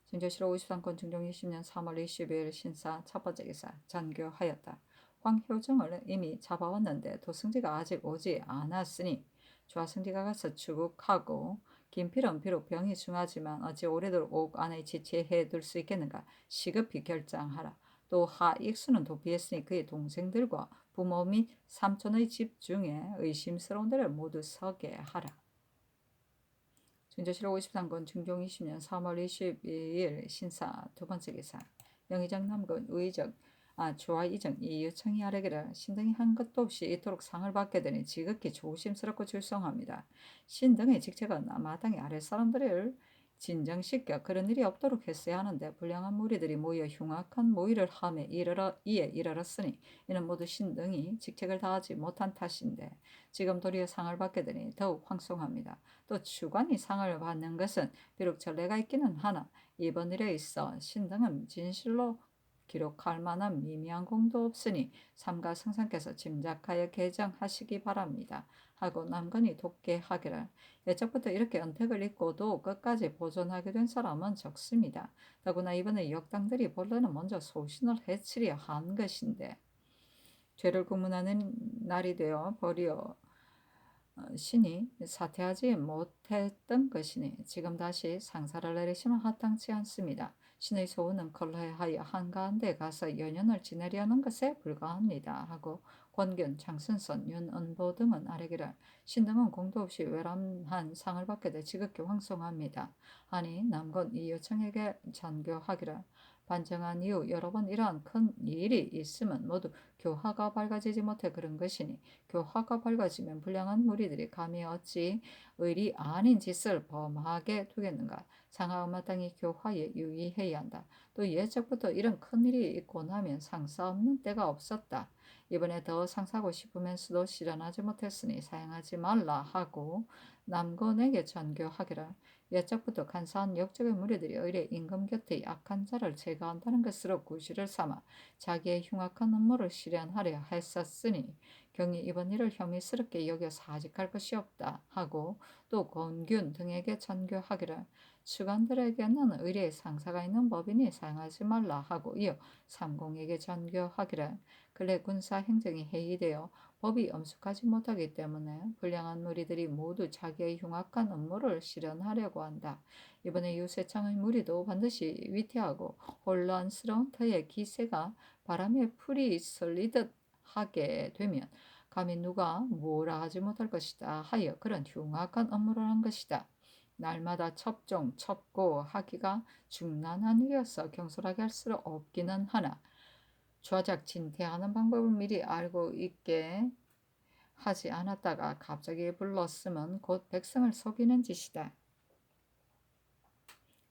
중조실록 53권 중종 20년 3월 22일 신사 첫번째 기사 전교하였다. 황효정을 이미 잡아왔는데 도승지가 아직 오지 않았으니 좌승지가 가서 추국하고 김필은 비록 병이 중하지만 어찌 오래도록 옥 안에 지체해 둘 수 있겠는가 시급히 결장하라. 또 하익수는 도피했으니 그의 동생들과 부모 및 삼촌의 집 중에 의심스러운 데를 모두 서게 하라. 진조실록 53권 중종 20년 3월 22일 신사 두번째 기사 영의정 남군 좌의정 이유청이 아뢰기를 신등이 한 것도 없이 이토록 상을 받게 되니 지극히 조심스럽고 줄성합니다. 신등의 직책은 마땅히 아랫사람들을 진정시켜 그런 일이 없도록 했어야 하는데 불량한 무리들이 모여 흉악한 모의를 함에 이에 이르렀으니 이는 모두 신등이 직책을 다하지 못한 탓인데 지금 도리어 상을 받게 되니 더욱 황송합니다. 또 주관이 상을 받는 것은 비록 전례가 있기는 하나 이번 일에 있어 신등은 진실로 기록할 만한 미미한 공도 없으니 삼가 성상께서 짐작하여 개정하시기 바랍니다. 하고 남건이 돕게 하기를 예적부터 이렇게 언택을 입고도 끝까지 보존하게 된 사람은 적습니다. 더구나 이번에 역당들이 본래는 먼저 소신을 해치려 한 것인데 죄를 구문하는 날이 되어 버려 신이 사퇴하지 못했던 것이니 지금 다시 상사를 내리시면 합당치 않습니다. 신의 소원은 걸러하여 한가한 데 가서 연연을 지내려는 것에 불과합니다. 하고 권균, 장순선, 윤은보 등은 아래기를 신등은 공도 없이 외람한 상을 받게 돼 지극히 황송합니다. 하니 남건 이 여청에게 전교하기를 반정한 이후 여러 번 이러한 큰 일이 있으면 모두 교화가 밝아지지 못해 그런 것이니 교화가 밝아지면 불량한 무리들이 감히 어찌 의리 아닌 짓을 범하게 두겠는가. 상하가 마땅히 교화에 유의해야 한다. 또 예적부터 이런 큰일이 있고 나면 상사 없는 때가 없었다. 이번에 더 상사하고 싶으면서도 실현하지 못했으니 사양하지 말라 하고 남건에게 전교하기를 예적부터 간사한 역적의 무리들이 의뢰 임금 곁에 약한 자를 제거한다는 것으로 구실을 삼아 자기의 흉악한 음모를 실현하려 했었으니 경히 이번 일을 혐의스럽게 여겨 사직할 것이 없다 하고 또 권균 등에게 전교하기를 수관들에게는 의뢰의 상사가 있는 법이니 사용하지 말라 하고 이어 삼공에게 전교하기를 근래 군사 행정이 해이되어 법이 엄숙하지 못하기 때문에 불량한 무리들이 모두 자기의 흉악한 음모를 실현하려고 한다. 이번에 유세창의 무리도 반드시 위태하고 혼란스러운 터의 기세가 바람에 풀이 썰리듯 하게 되면 감히 누가 뭐라 하지 못할 것이다 하여 그런 흉악한 음모를 한 것이다. 날마다 첩종, 첩고 하기가 중난한 일이어서 경솔하게 할 수 없기는 하나 좌작진퇴하는 방법을 미리 알고 있게 하지 않았다가 갑자기 불렀으면 곧 백성을 속이는 짓이다.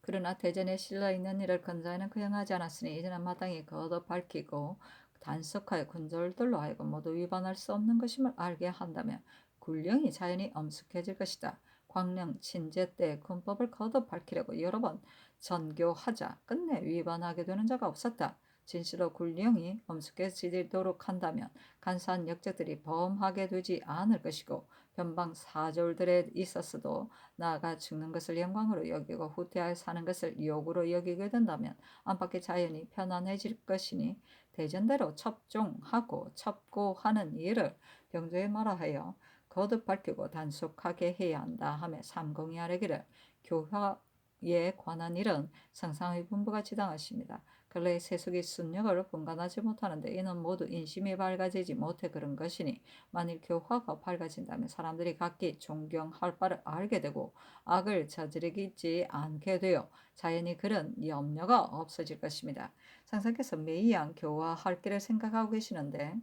그러나 대전에 실려 있는 일을 근자에는 거행하지 않았으니 이제는 마땅히 거듭 밝히고 단속하여 군졸들로 하여금 모두 위반할 수 없는 것임을 알게 한다면 군령이 자연히 엄숙해질 것이다. 광령 친제 때 군법을 거듭 밝히려고 여러 번 전교하자 끝내 위반하게 되는 자가 없었다. 진실로 군령이 엄숙해지도록 한다면 간사한 역적들이 범하게 되지 않을 것이고 변방 사졸들에 있어서도 나아가 죽는 것을 영광으로 여기고 후퇴하여 사는 것을 욕으로 여기게 된다면 안팎의 자연이 편안해질 것이니 대전대로 첩종하고 첩고하는 일을 병조에 말하여 거듭 밝히고 단속하게 해야 한다 하며 삼공이 아뢰기를 교화에 관한 일은 상상의 분부가 지당하십니다. 근래의 세속의 순력을 분간하지 못하는데 이는 모두 인심이 밝아지지 못해 그런 것이니 만일 교화가 밝아진다면 사람들이 각기 존경할 바를 알게 되고 악을 저지르지 않게 되어 자연히 그런 염려가 없어질 것입니다. 상사께서 매이양 교화할 길을 생각하고 계시는데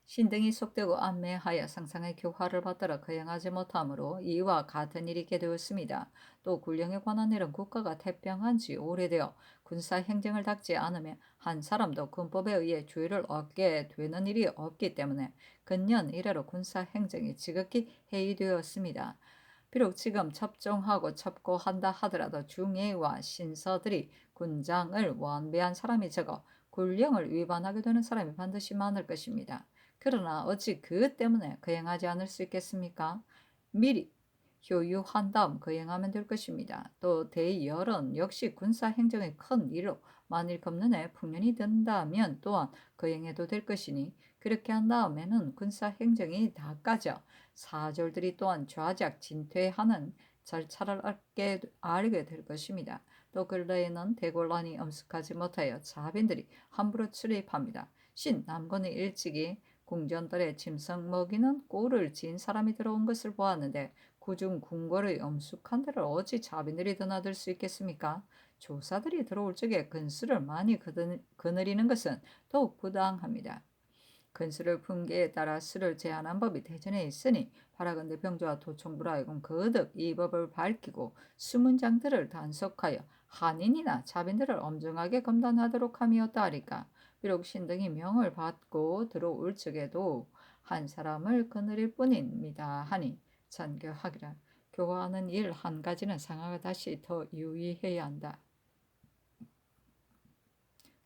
신등이 속되고 안매하여 상상의 교화를 받들어 거행하지 못하므로 이와 같은 일이 있게 되었습니다. 또 군령에 관한 일은 국가가 태평한 지 오래되어 군사 행정을 닦지 않으면 한 사람도 군법에 의해 주의를 얻게 되는 일이 없기 때문에 근년 이래로 군사 행정이 지극히 해이되었습니다. 비록 지금 첩종하고 첩고한다 하더라도 중예와 신서들이 군장을 원배한 사람이 적어 군령을 위반하게 되는 사람이 반드시 많을 것입니다. 그러나 어찌 그 때문에 거행하지 않을 수 있겠습니까? 미리 효유한 다음 거행하면 될 것입니다. 또 대열은 역시 군사 행정의 큰 일로 만일 검문에 풍년이 든다면 또한 거행해도 될 것이니 그렇게 한 다음에는 군사 행정이 다 까져 사졸들이 또한 좌작 진퇴하는 절차를 알게 될 것입니다. 또 근래에는 대곤란이 엄숙하지 못하여 자빈들이 함부로 출입합니다. 신 남건의 일찍이 궁전들의 짐승 먹이는 꼴을 지은 사람이 들어온 것을 보았는데 그중 궁궐의 엄숙한 데를 어찌 자빈들이 드나들 수 있겠습니까? 조사들이 들어올 적에 근수를 많이 거느리는 것은 더욱 부당합니다. 근수를 분계에 따라 수를 제한한 법이 대전에 있으니 바라건대 병조와 도청부로 하여금 거듭 이 법을 밝히고 수문장들을 단속하여 한인이나 자빈들을 엄정하게 검단하도록 함이었다 하리까. 비록 신등이 명을 받고 들어올 적에도 한 사람을 거느릴 뿐입니다 하니 전교하기라. 교화하는 일 한 가지는 상하가 다시 더 유의해야 한다.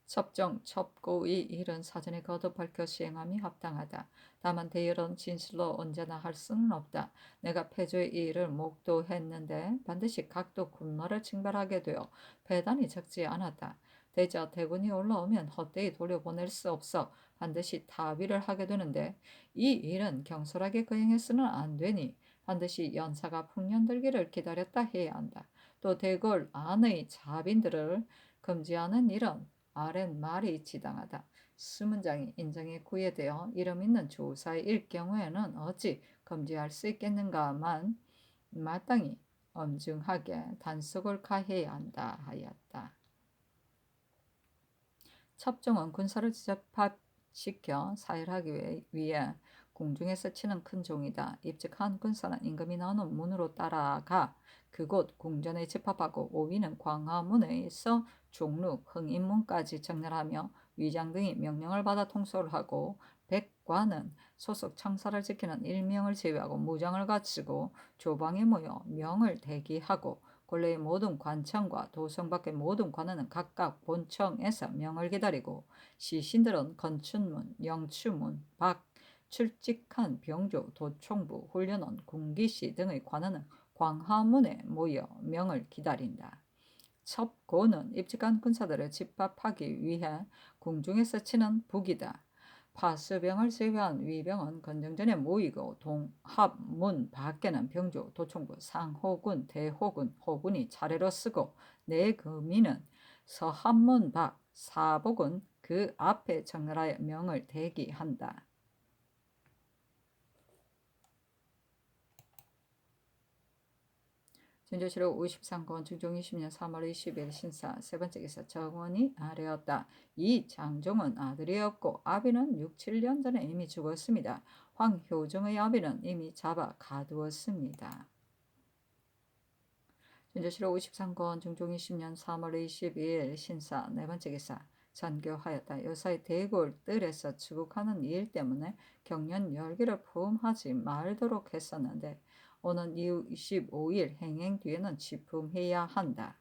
첩정, 첩고의 일은 사전에 거듭 밝혀 시행함이 합당하다. 다만 대열은 진실로 언제나 할 수는 없다. 내가 패조의 이 일을 목도했는데 반드시 각도 군마를 징발하게 되어 배단이 적지 않았다. 대저 대군이 올라오면 헛되이 돌려보낼 수 없어 반드시 타비를 하게 되는데 이 일은 경솔하게 거행해서는 안 되니 반드시 연사가 풍년들기를 기다렸다 해야 한다. 또 대궐 안의 자빈들을 금지하는 일은 아랫말이 지당하다. 수문장이 인정에 구애되어 이름 있는 조사일 경우에는 어찌 금지할 수 있겠는가만 마땅히 엄중하게 단속을 가해야 한다 하였다. 첩종은 군사를 집합시켜 사일하기 위해 공중에서 치는 큰 종이다. 입직한 군사는 임금이 나눈 문으로 따라가 그곳 궁전에 집합하고 5위는 광화문에서 종로, 흥인문까지 정렬하며 위장 등이 명령을 받아 통솔을 하고 백관은 소속 청사를 지키는 일명을 제외하고 무장을 갖추고 조방에 모여 명을 대기하고 본래의 모든 관청과 도성 밖의 모든 관원은 각각 본청에서 명을 기다리고 시신들은 건춘문, 영추문, 밖 출직한 병조, 도총부, 훈련원, 군기시 등의 관원은 광화문에 모여 명을 기다린다. 첩고는 입직한 군사들을 집합하기 위해 궁중에서 치는 북이다. 파수병을 제외한 위병은 건정전에 모이고 동합문 밖에는 병조, 도총부, 상호군, 대호군, 호군이 차례로 쓰고 내금인은 서합문 밖, 사복은 그 앞에 정렬하여 명을 대기한다. 진조실록 53권 중종 20년 3월 20일 신사 세 번째 기사 정원이 아래였다. 이 장종은 아들이었고 아비는 6, 7년 전에 이미 죽었습니다. 황효정의 아비는 이미 잡아 가두었습니다. 진조실록 53권 중종 20년 3월 22일 신사 네 번째 기사 전교하였다. 요사이 대골 뜰에서 추국하는 일 때문에 경련 열기를 품하지 말도록 했었는데 오는 이후 25일 행행 뒤에는 집품해야 한다.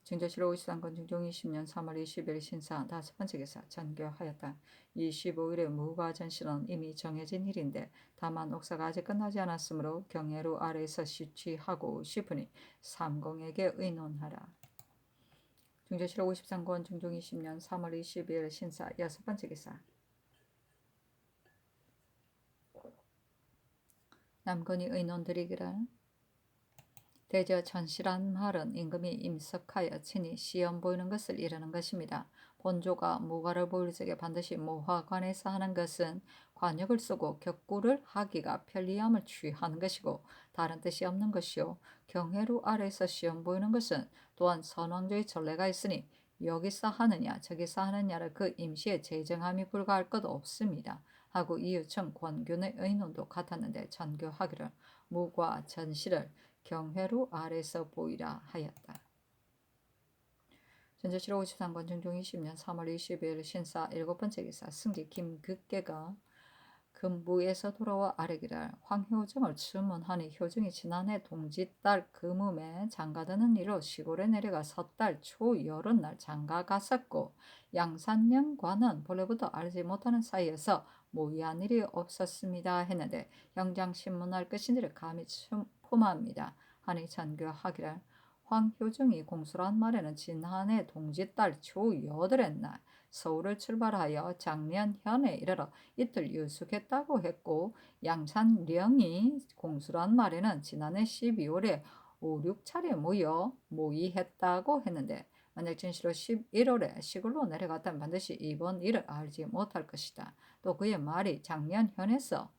증조실록 53권 중종 20년 3월 20일 신사 다섯 번째 기사 전교하였다. 25일에 무과전실은 이미 정해진 일인데 다만 옥사가 아직 끝나지 않았으므로 경례루 아래에서 시취하고 싶으니 삼공에게 의논하라. 증조실록 53권 중종 20년 3월 20일 신사 여섯 번째 기사 남건이 의논 드리기를 대저 전실한 말은 임금이 임석하여 친히 시험 보이는 것을 이르는 것입니다. 본조가 무과를 보일 적에 반드시 모화관에서 하는 것은 관역을 쓰고 격구를 하기가 편리함을 취하는 것이고 다른 뜻이 없는 것이요. 경회루 아래에서 시험 보이는 것은 또한 선왕조의 전례가 있으니 여기서 하느냐 저기서 하느냐를 그 임시에 제정함이 불과할 것 없습니다. 하고 이유청 권균의 의논도 같았는데 전교하기를 무과 전실을 경회루 아래서 보이라 하였다. 전조실록 53권 중종 20년 3월 20일 신사 일곱 번째 기사 승지 김극계가 금부에서 돌아와 아래기를 황효정을 추문하니 효정이 지난해 동짓달 금음에 장가드는 일로 시골에 내려가 섣달 초 여름날 장가 갔었고 양산령과는 본래부터 알지 못하는 사이에서 모의한 일이 없었습니다 했는데 형장신문할 것인지를 감히 품합니다 하니 전교하기를 황효정이 공수한 말에는 지난해 동짓달 초 여덟의 날 서울을 출발하여 작년현에 이르러 이틀 유숙했다고 했고 양산령이 공수한 말에는 지난해 12월에 5, 6차례 모여 모의했다고 했는데 만약 진실로 11월에 시골로 내려갔다면 반드시 이번 일을 알지 못할 것이다. 또 그의 말이 작년현에서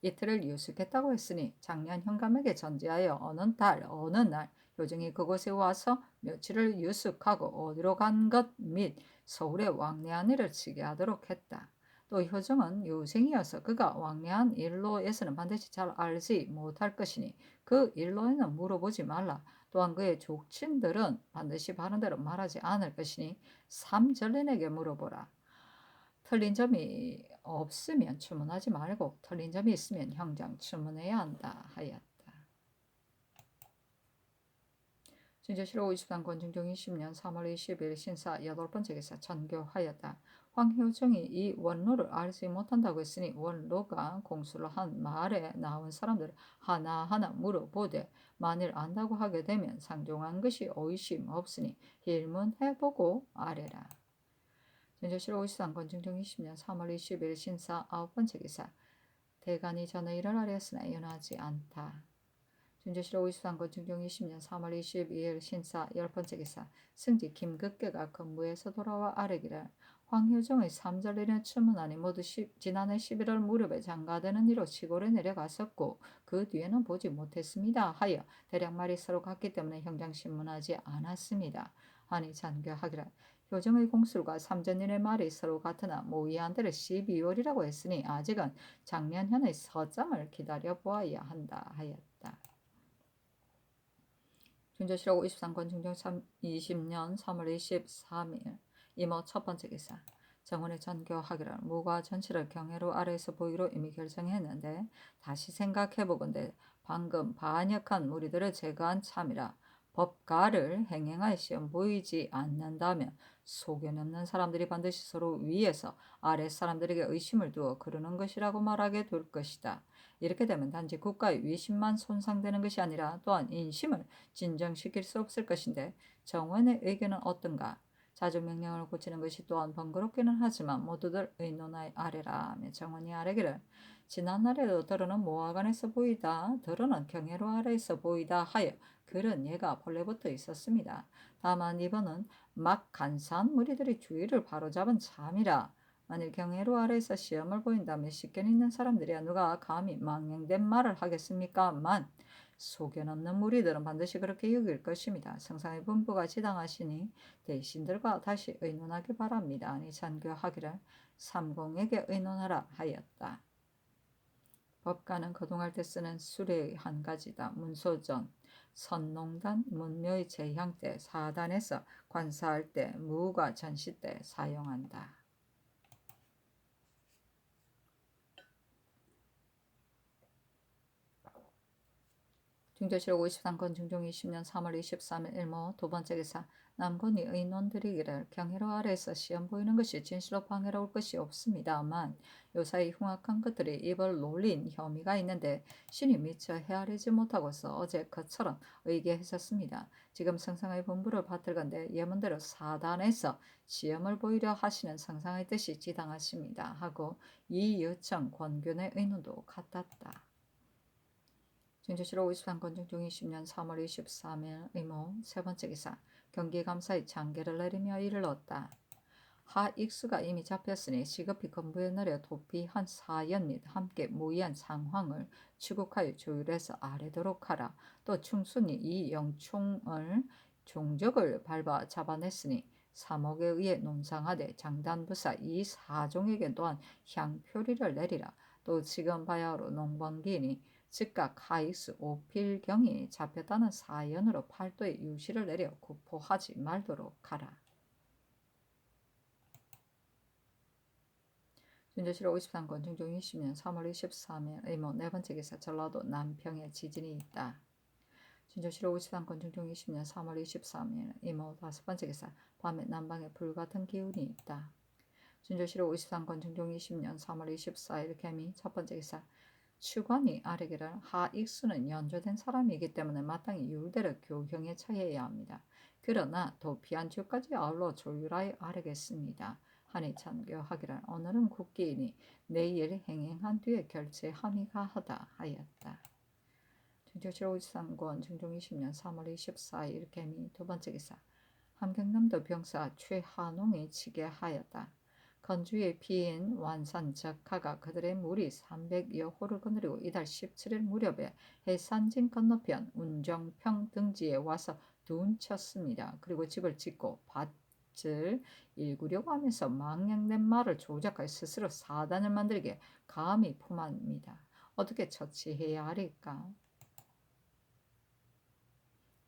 이틀을 유숙했다고 했으니 작년 현감에게 전지하여 어느 달 어느 날 효정이 그곳에 와서 며칠을 유숙하고 어디로 간 것 및 서울에 왕래한 일을 치게 하도록 했다. 또 효정은 유생이어서 그가 왕래한 일로에서는 반드시 잘 알지 못할 것이니 그 일로에는 물어보지 말라. 또한 그의 족친들은 반드시 바른 대로 말하지 않을 것이니 삼전린에게 물어보라. 틀린 점이 없으면 추문하지 말고 틀린 점이 있으면 형장 추문해야 한다 하였다. 진조실록 53권 중종 20년 3월 20일 신사 여덟 번째 기사 전교하였다. 황효정이 이 원로를 알지 못한다고 했으니 원로가 공수를 한 말에 나온 사람들을 하나하나 물어보되 만일 안다고 하게 되면 상종한 것이 의심 없으니 일문해보고 아래라. 진조실록 53권 중종 20년 3월 20일 신사 아홉 번째 기사 대간이 전의 일을 아뢰었으나 연하지 않다. 준조실 53건 중종 20년 3월 22일 신사 10번째 기사 승지 김극계가 근무에서 돌아와 아뢰기를 황효정의 3절1년 추문안이 모두 지난해 11월 무렵에 장가되는 이로 시골에 내려갔었고 그 뒤에는 보지 못했습니다 하여 대략 말이 서로 같기 때문에 형장신문하지 않았습니다. 하니 잔교하기를 효정의 공술과 3전1의 말이 서로 같으나 모의한대로 12월이라고 했으니 아직은 작년현의 서장을 기다려보아야 한다 하였다. 준조실록 53건 중종 20년 3월 23일 이모 첫번째 기사 정원의 전교하기를 무과 전치를 경애로 아래에서 보기로 이미 결정했는데 다시 생각해보건대 방금 반역한 무리들을 제거한 참이라 법가를 행행할 시험 보이지 않는다면 속여넘는 사람들이 반드시 서로 위에서 아래 사람들에게 의심을 두어 그러는 것이라고 말하게 될 것이다. 이렇게 되면 단지 국가의 위신만 손상되는 것이 아니라 또한 인심을 진정시킬 수 없을 것인데 정원의 의견은 어떤가? 자주 명령을 고치는 것이 또한 번거롭기는 하지만 모두들 의논하여 아래라 하며 정원이 아래기를 지난날에도 더러는 모하관에서 보이다 더러는 경애로 아래에서 보이다 하여 그런 예가 본래부터 있었습니다. 다만 이번은 막 간사한 무리들이 주의를 바로잡은 참이라. 만일 경애로 아래에서 시험을 보인다면 식견 있는 사람들이야 누가 감히 망령된 말을 하겠습니까만 속여넘는 무리들은 반드시 그렇게 여길 것입니다. 성상의 분부가 지당하시니 대신들과 다시 의논하기 바랍니다. 아니 잔교하기를 삼공에게 의논하라 하였다. 법가는 거동할 때 쓰는 수레의 한 가지다. 문소전, 선농단, 문묘의 제향 때, 사단에서 관사할 때, 무가 전시 때 사용한다. 중조실록 53건 중종 20년 3월 23일 일모 두번째 기사 남건이 의논드리기를 경혜로 아래에서 시험 보이는 것이 진실로 방해로울 것이 없습니다만 요사이 흉악한 것들이 입을 놀린 혐의가 있는데 신이 미처 헤아리지 못하고서 어제 그처럼 의계했었습니다. 지금 성상의 분부를 받들건대 예문대로 사단에서 시험을 보이려 하시는 성상의 뜻이 지당하십니다 하고 이 요청 권균의 의논도 같았다. 준조실록 53건 중종 20년 3월 23일 의모 세번째 기사 경기감사의 장계를 내리며 이를 얻다. 하익수가 이미 잡혔으니 시급히 건부에 내려 도피 한 사연 및 함께 모의한 상황을 추국하여 조율해서 아래도록 하라. 또 충순이 이 영총을 종적을 밟아 잡아냈으니 사목에 의해 논상하되 장단부사 이 사종에게 또한 향표리를 내리라. 또 지금 바야흐로 농번기니 즉각 하익수 오필경이 잡혔다는 사연으로 팔도에 유시를 내려 구포하지 말도록 하라. 준조실록 53건 중종 20년 3월 23일 의모 네번째 기사 전라도 남평에 지진이 있다. 준조실록 53건 중종 20년 3월 23일 이모 다섯번째 기사 밤에 남방에 불같은 기운이 있다. 준조실록 53건 중종 20년 3월 24일 개미 첫번째 기사 추관이 아뢰기를 하익수는 연조된 사람이기 때문에 마땅히 율대로 교형에 처해야 합니다. 그러나 도피한 주까지 아울러 조율하여 아뢰겠습니다. 하니 참교하기를 오늘은 국기이니 내일 행행한 뒤에 결제함이가 하다 하였다. 준조실 53권 중종 20년 3월 24일 개미 두번째 기사 함경남도 병사 최한웅이 치게 하였다. 건주의 피인 완산적하가 그들의 무리 300여 호를 거느리고 이달 17일 무렵에 해산진 건너편 운정평 등지에 와서 둔쳤습니다. 그리고 집을 짓고 밭을 일구려고 하면서 망령된 말을 조작하여 스스로 사단을 만들게 감히 품합니다. 어떻게 처치해야 하리까?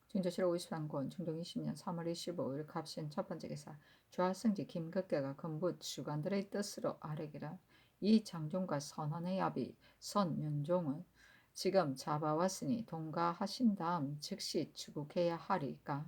준조실록 53권 중종 20년 3월 25일 갑신 첫번째 기사 좌승지 김극계가 건부 주관들의 뜻으로 아뢰기라. 이 장종과 선원의 아비 선윤종은 지금 잡아왔으니 동가하신 다음 즉시 추국해야 하리까?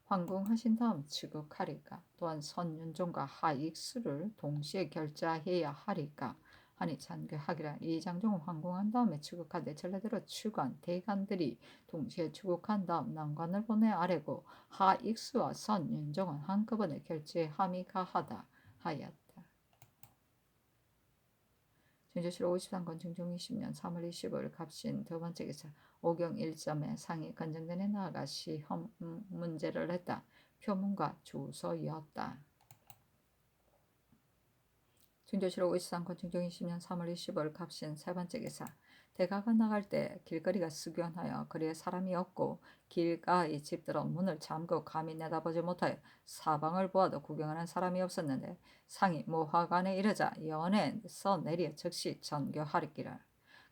황궁하신 다음 추국하리까? 또한 선윤종과 하익수를 동시에 결자해야 하리까? 하니 잔괴하기라. 이 장종은 황궁한 다음에 추국하되 전례대로 추관, 대관들이 동시에 추국한 다음 난관을 보내 아래고 하익수와 선윤종은 한꺼번에 결제함이 가하다 하였다. 중조실록 53건 중종 20년 3월 25일 갑신 두 번째 기사 오경 1점에 상이 건정전에 나아가 시험 문제를 했다. 표문과 주소였다. 중조실록 53건 중종 20년 3월 25일 갑신 세 번째 기사 대가가 나갈 때 길거리가 스견하여 거리에 사람이 없고 길가의 집들은 문을 잠그고 감히 내다보지 못하여 사방을 보아도 구경하는 사람이 없었는데 상이 모화관에 이르자 연에서 내려 즉시 전교하리기를.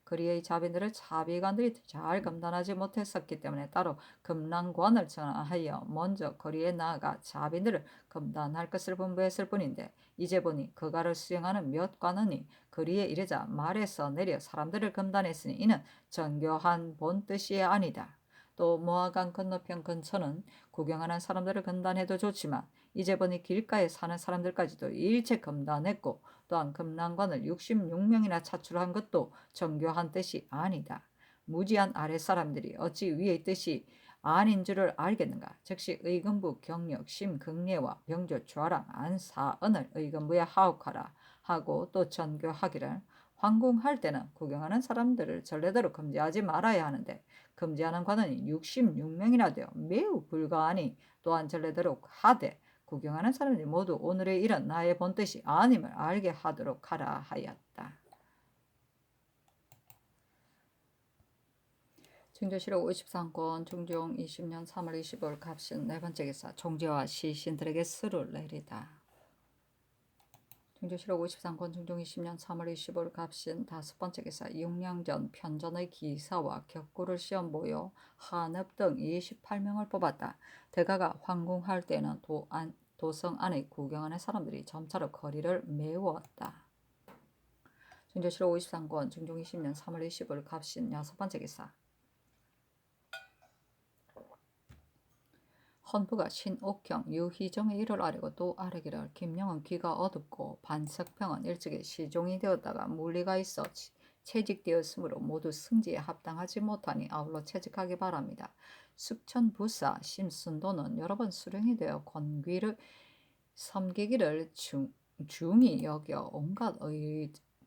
거리의 자빈들을 자비관들이 잘 검단하지 못했었기 때문에 따로 금랑관을 전하여 먼저 거리에 나아가 자빈들을 검단할 것을 분부했을 뿐인데 이제 보니 그가를 수행하는 몇 관원이 거리에 이르자 말에서 내려 사람들을 검단했으니 이는 전교한 본 뜻이 아니다. 또 모아간 건너편 근처는 구경하는 사람들을 검단해도 좋지만 이제 보니 길가에 사는 사람들까지도 일체 검단했고 또한 금난관을 66명이나 차출한 것도 정교한 뜻이 아니다. 무지한 아랫사람들이 어찌 위의 뜻이 아닌 줄을 알겠는가. 즉시 의금부 경력 심극례와 병조 좌랑 안사은을 의금부에 하옥하라 하고 또 전교하기를 황궁할 때는 구경하는 사람들을 전례대로 금지하지 말아야 하는데 금지하는 관원이 66명이나 되어 매우 불가하니 또한 전례대로 하되 구경하는 사람들이 모두 오늘의 일은 나의 본뜻이 아님을 알게 하도록 하라 하였다. 중조실록 53권 중종 20년 3월 25일 갑신 네 번째 기사 종제와 시신들에게 쓰를 내리다. 중조실록 53권 중종 20년 3월 25일 갑신 다섯 번째 기사 6년 편전의 기사와 격구를 시험 보여 한읍 등 28명을 뽑았다. 대가가 황궁할 때는 도성 안에 구경하는 사람들이 점차로 거리를 메웠다. 중조실록 53권 중종 20년 3월 25일 갑신 여섯 번째 기사 헌부가 신옥형 유희정의 일을 아뢰고 또 아뢰기를 김영은 귀가 어둡고 반석평은 일찍이 시종이 되었다가 물리가 있어 채직되었으므로 모두 승지에 합당하지 못하니 아울러 채직하기 바랍니다. 숙천부사 심순도는 여러 번 수령이 되어 권귀를 섬기기를 중히 여겨 온갖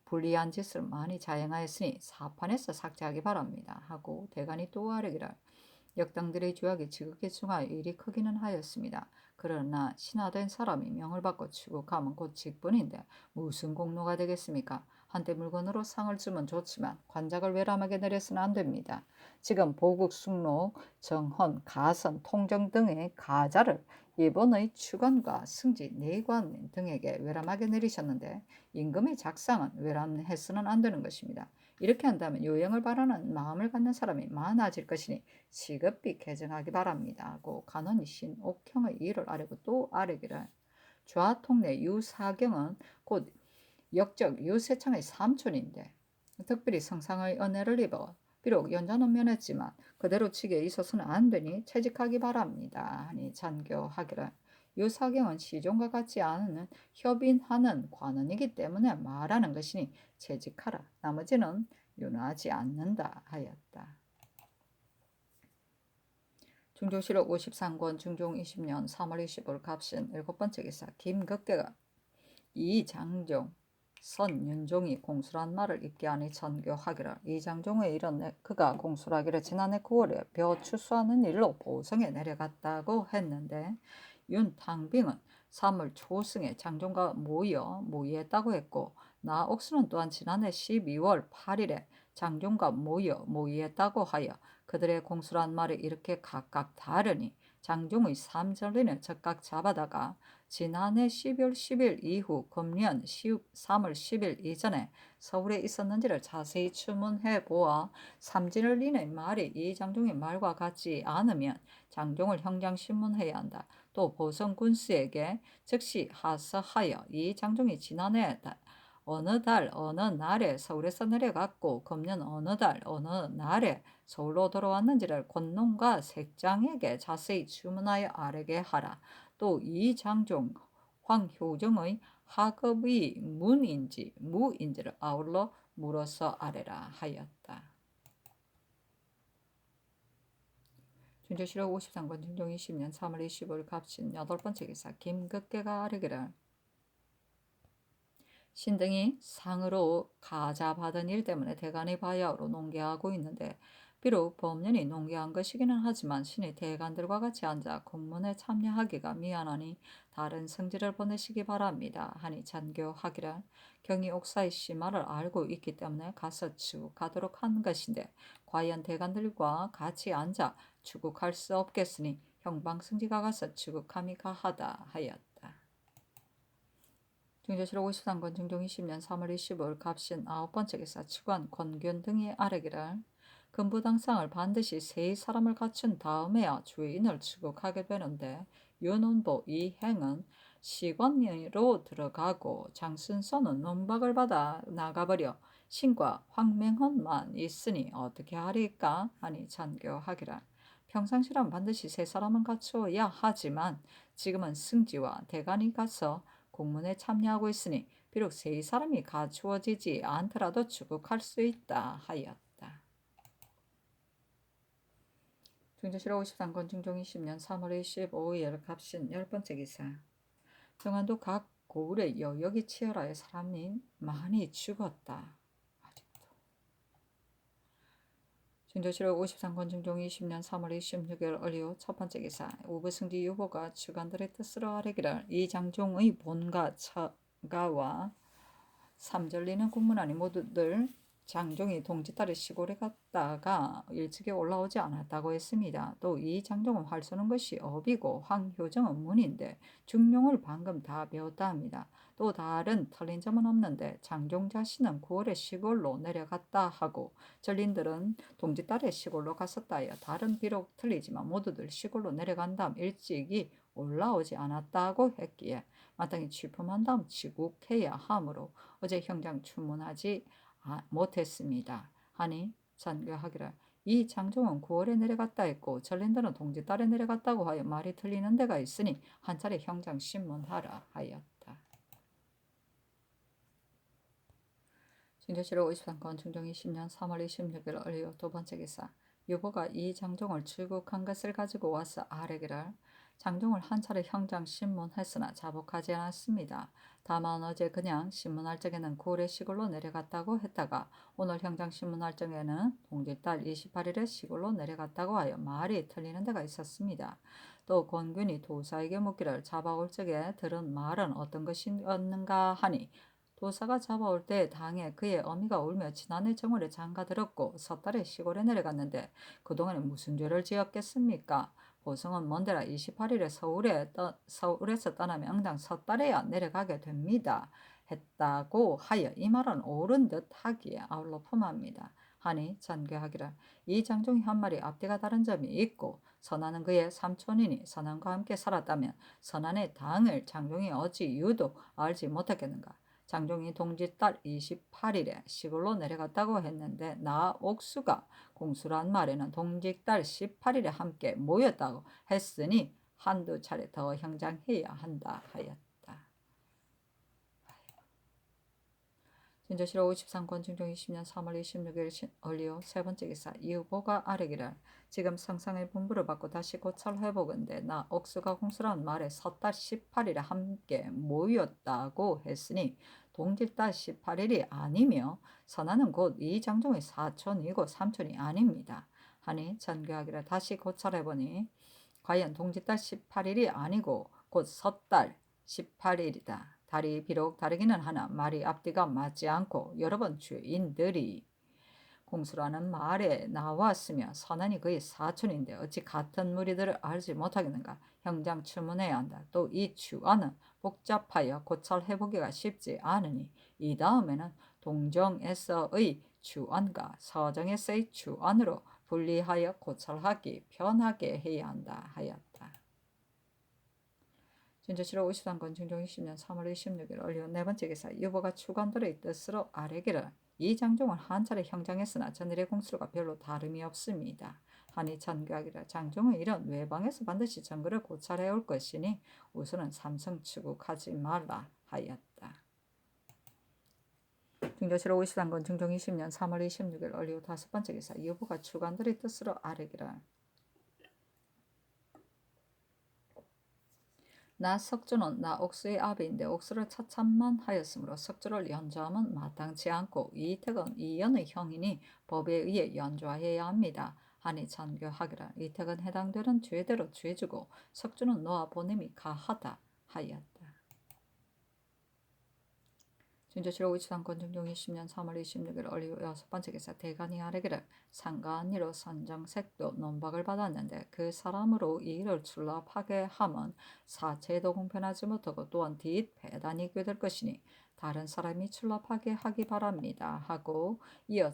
불리한 짓을 많이 자행하였으니 사판에서 삭제하기 바랍니다. 하고 대간이 또 아뢰기를 역당들의 죄악이 지극히 중하여 일이 크기는 하였습니다. 그러나 신하된 사람이 명을 받고 추국하면 곧 직분인데 무슨 공로가 되겠습니까? 한때 물건으로 상을 주면 좋지만 관작을 외람하게 내려서는 안 됩니다. 지금 보국, 숙록, 정헌, 가선, 통정 등의 가자를 이번의 추관과 승지, 내관 등에게 외람하게 내리셨는데 임금의 작상은 외람해서는 안 되는 것입니다. 이렇게 한다면 요행을 바라는 마음을 갖는 사람이 많아질 것이니 시급히 개정하기 바랍니다. 하고 간원이 신옥형의 일을 아뢰고 또 아뢰기를 좌통내 유사경은 곧 역적 유세창의 삼촌인데 특별히 성상의 은혜를 입어 비록 연자는 면했지만 그대로 치기에 있어서는 안 되니 채직하기 바랍니다. 하니 잔교하기를 유사경은 시종과 같지 않은 협인하는 관원이기 때문에 말하는 것이니 채직하라. 나머지는 윤하지 않는다 하였다. 중조실록 53권 중종 20년 3월 25일 갑신 일곱 번째 기사 김극계가 이장종 선윤종이 공수란 말을 입게 하니 전교하기를 이장종의 일은 그가 공수하기를 지난해 9월에 벼 추수하는 일로 보성에 내려갔다고 했는데 윤탕빙은 3월 초승에 장종과 모의했다고 했고 나옥수는 또한 지난해 12월 8일에 장종과 모의했다고 하여 그들의 공수란 말이 이렇게 각각 다르니 장종의 3전리는 즉각 잡아다가 지난해 12월 10일 이후 금년 3월 10일 이전에 서울에 있었는지를 자세히 추문해 보아 삼진을리의 말이 이 장종의 말과 같지 않으면 장종을 형장신문해야 한다. 또 보성군수에게 즉시 하서하여 이 장종이 지난해 어느 달 어느 날에 서울에서 내려갔고 금년 어느 달 어느 날에 서울로 돌아왔는지를 권농과 색장에게 자세히 주문하여 아뢰게 하라. 또 이 장종 황효정의 학업이 문인지 무인지를 아울러 물어서 아뢰라 하였다. 중조실록 53권 중종 20년 3월 25일 갑신 여덟 번째 기사 김극계가 아뢰기를 신등이 상으로 가자받은 일 때문에 대간의 바야흐로 농계하고 있는데 비록 법년이 농계한 것이기는 하지만 신이 대간들과 같이 앉아 공문에 참여하기가 미안하니 다른 성지를 보내시기 바랍니다 하니 잔교하기를 경이 옥사의 심화를 알고 있기 때문에 가서 추국하도록 한 것인데 과연 대간들과 같이 앉아 추국할 수 없겠으니 형방승지가 가서 추국함이 가하다 하였다. 중조실 53권 중종 20년 3월 25일 갑신 9번째 기사 추관 권균 등이 아뢰기를 금부당상을 반드시 세 사람을 갖춘 다음에야 주인을 추국하게 되는데 윤운보 이 행은 시권리로 들어가고 장순서는 논박을 받아 나가버려 신과 황맹헌만 있으니 어떻게 하리까 하니 잔교하기라. 평상시라면 반드시 세 사람은 갖추어야 하지만 지금은 승지와 대간이 가서 공문에 참여하고 있으니 비록 세 사람이 갖추어지지 않더라도 추국할 수 있다 하였다. 중조실 53권 중종 20년 3월 25일 갑신 10번째 기사 평안도 각 고을의 여역이 치열하여 사람이 많이 죽었다. 중조실 53권 중종 20년 3월 26일 얼리오 첫 번째 기사 우부승지 유보가 주관들의 뜻으로 아뢰기를 이 장종의 본가 처가와 삼절리는 공문안이 모두들 장종이 동지딸의 시골에 갔다가 일찍이 올라오지 않았다고 했습니다. 또 이 장종은 활 쏘는 것이 업이고 황효정은 문인데 중용을 방금 다 배웠다 합니다. 또 다른 틀린 점은 없는데 장종 자신은 9월에 시골로 내려갔다 하고 전린들은 동지딸의 시골로 갔었다 하여 다른 비록 틀리지만 모두들 시골로 내려간 다음 일찍이 올라오지 않았다고 했기에 마땅히 취품한 다음 지국해야 하므로 어제 형장 추문하지 못했습니다. 하니 잔교하기를 이 장종은 9월에 내려갔다 했고 전린들은 동지달에 내려갔다고 하여 말이 틀리는 데가 있으니 한 차례 형장 신문하라 하였다. 중조실 53건 중종 20년 3월 26일 얼리오 두 번째 기사 유보가 이 장종을 출국한 것을 가지고 와서 아뢰기를 장종을 한 차례 형장 신문했으나 자복하지 않았습니다. 다만 어제 그냥 신문할 적에는 고래 시골로 내려갔다고 했다가 오늘 형장 신문할 적에는 동짓달 28일에 시골로 내려갔다고 하여 말이 틀리는 데가 있었습니다. 또 권균이 도사에게 묻기를 잡아올 적에 들은 말은 어떤 것이었는가 하니 도사가 잡아올 때 당에 그의 어미가 울며 지난해 정월에 장가들었고 섣달에 시골에 내려갔는데 그동안에 무슨 죄를 지었겠습니까? 보성은 먼데라 28일에 서울에서 떠나면 응당 섣달에야 내려가게 됩니다. 했다고 하여 이 말은 옳은 듯 하기에 아울러 품합니다. 하니 잔괴하기를 이 장종이 한 말이 앞뒤가 다른 점이 있고 선안은 그의 삼촌이니 선안과 함께 살았다면 선안의 당을 장종이 어찌 유도 알지 못했겠는가? 장종이 동짓달 28일에 시골로 내려갔다고 했는데 나 옥수가 공수란 말에는 동짓달 18일에 함께 모였다고 했으니 한두 차례 더 형장해야 한다 하였다. 진저실 53권 중종 20년 3월 26일 얼리오 세 번째 기사 이후보가 아뢰기를 지금 성상의 분부를 받고 다시 고찰해보건대 나 옥수가 공수란 말에 섣달 18일에 함께 모였다고 했으니 동짓달 18일이 아니며 선안은 곧 이 장종의 사촌이고 삼촌이 아닙니다. 하니 잔교하기를 다시 고찰해보니 과연 동짓달 18일이 아니고 곧 섣달 18일이다. 달이 비록 다르기는 하나 말이 앞뒤가 맞지 않고 여러 번 주인들이 공수라는 말에 나왔으며 선안이 그의 사촌인데 어찌 같은 무리들을 알지 못하겠는가? 형장 추문해야 한다. 또 이 주안은 복잡하여 고찰해보기가 쉽지 않으니 이 다음에는 동정에서의 주안과 서정에서의 주안으로 분리하여 고찰하기 편하게 해야 한다 하였다. 진저실 53권 중종 20년 3월 26일 얼리오 네 번째 기사 유보가 추관들의 뜻으로 아뢰기를 이 장종은 한 차례 형장했으나 전일의 공수가 별로 다름이 없습니다. 하니 잔교하기를 장종은 이런 외방에서 반드시 정거를 고찰해 올 것이니 우선은 삼성 추국하지 말라 하였다. 중조실 53권 중종 20년 3월 26일 얼리오 다섯 번째 기사 유보가 추관들의 뜻으로 아뢰기를 나 석주는 나 옥수의 아비인데 옥수를 차참만 하였으므로 석주를 연주함은 마땅치 않고 이택은 이연의 형이니 법에 의해 연주하여야 합니다. 하니 전교하기를 이택은 해당되는 죄대로 죄주고 석주는 놓아 보냄이 가하다 하였다. 진주시로 우치상권 중종 20년 3월 26일 얼리 6번째 기사 대간이 아래기를 상간이로 선정색도 논박을 받았는데 그 사람으로 이 일을 출납하게 함은 사체에도 공편하지 못하고 또한 뒷배단이 될 것이니 다른 사람이 출납하게 하기 바랍니다 하고 이어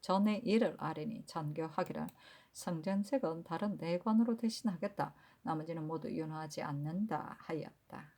전의 일을 아래니 전교하기를 성전색은 다른 내관으로 대신하겠다. 나머지는 모두 윤하지 않는다 하였다.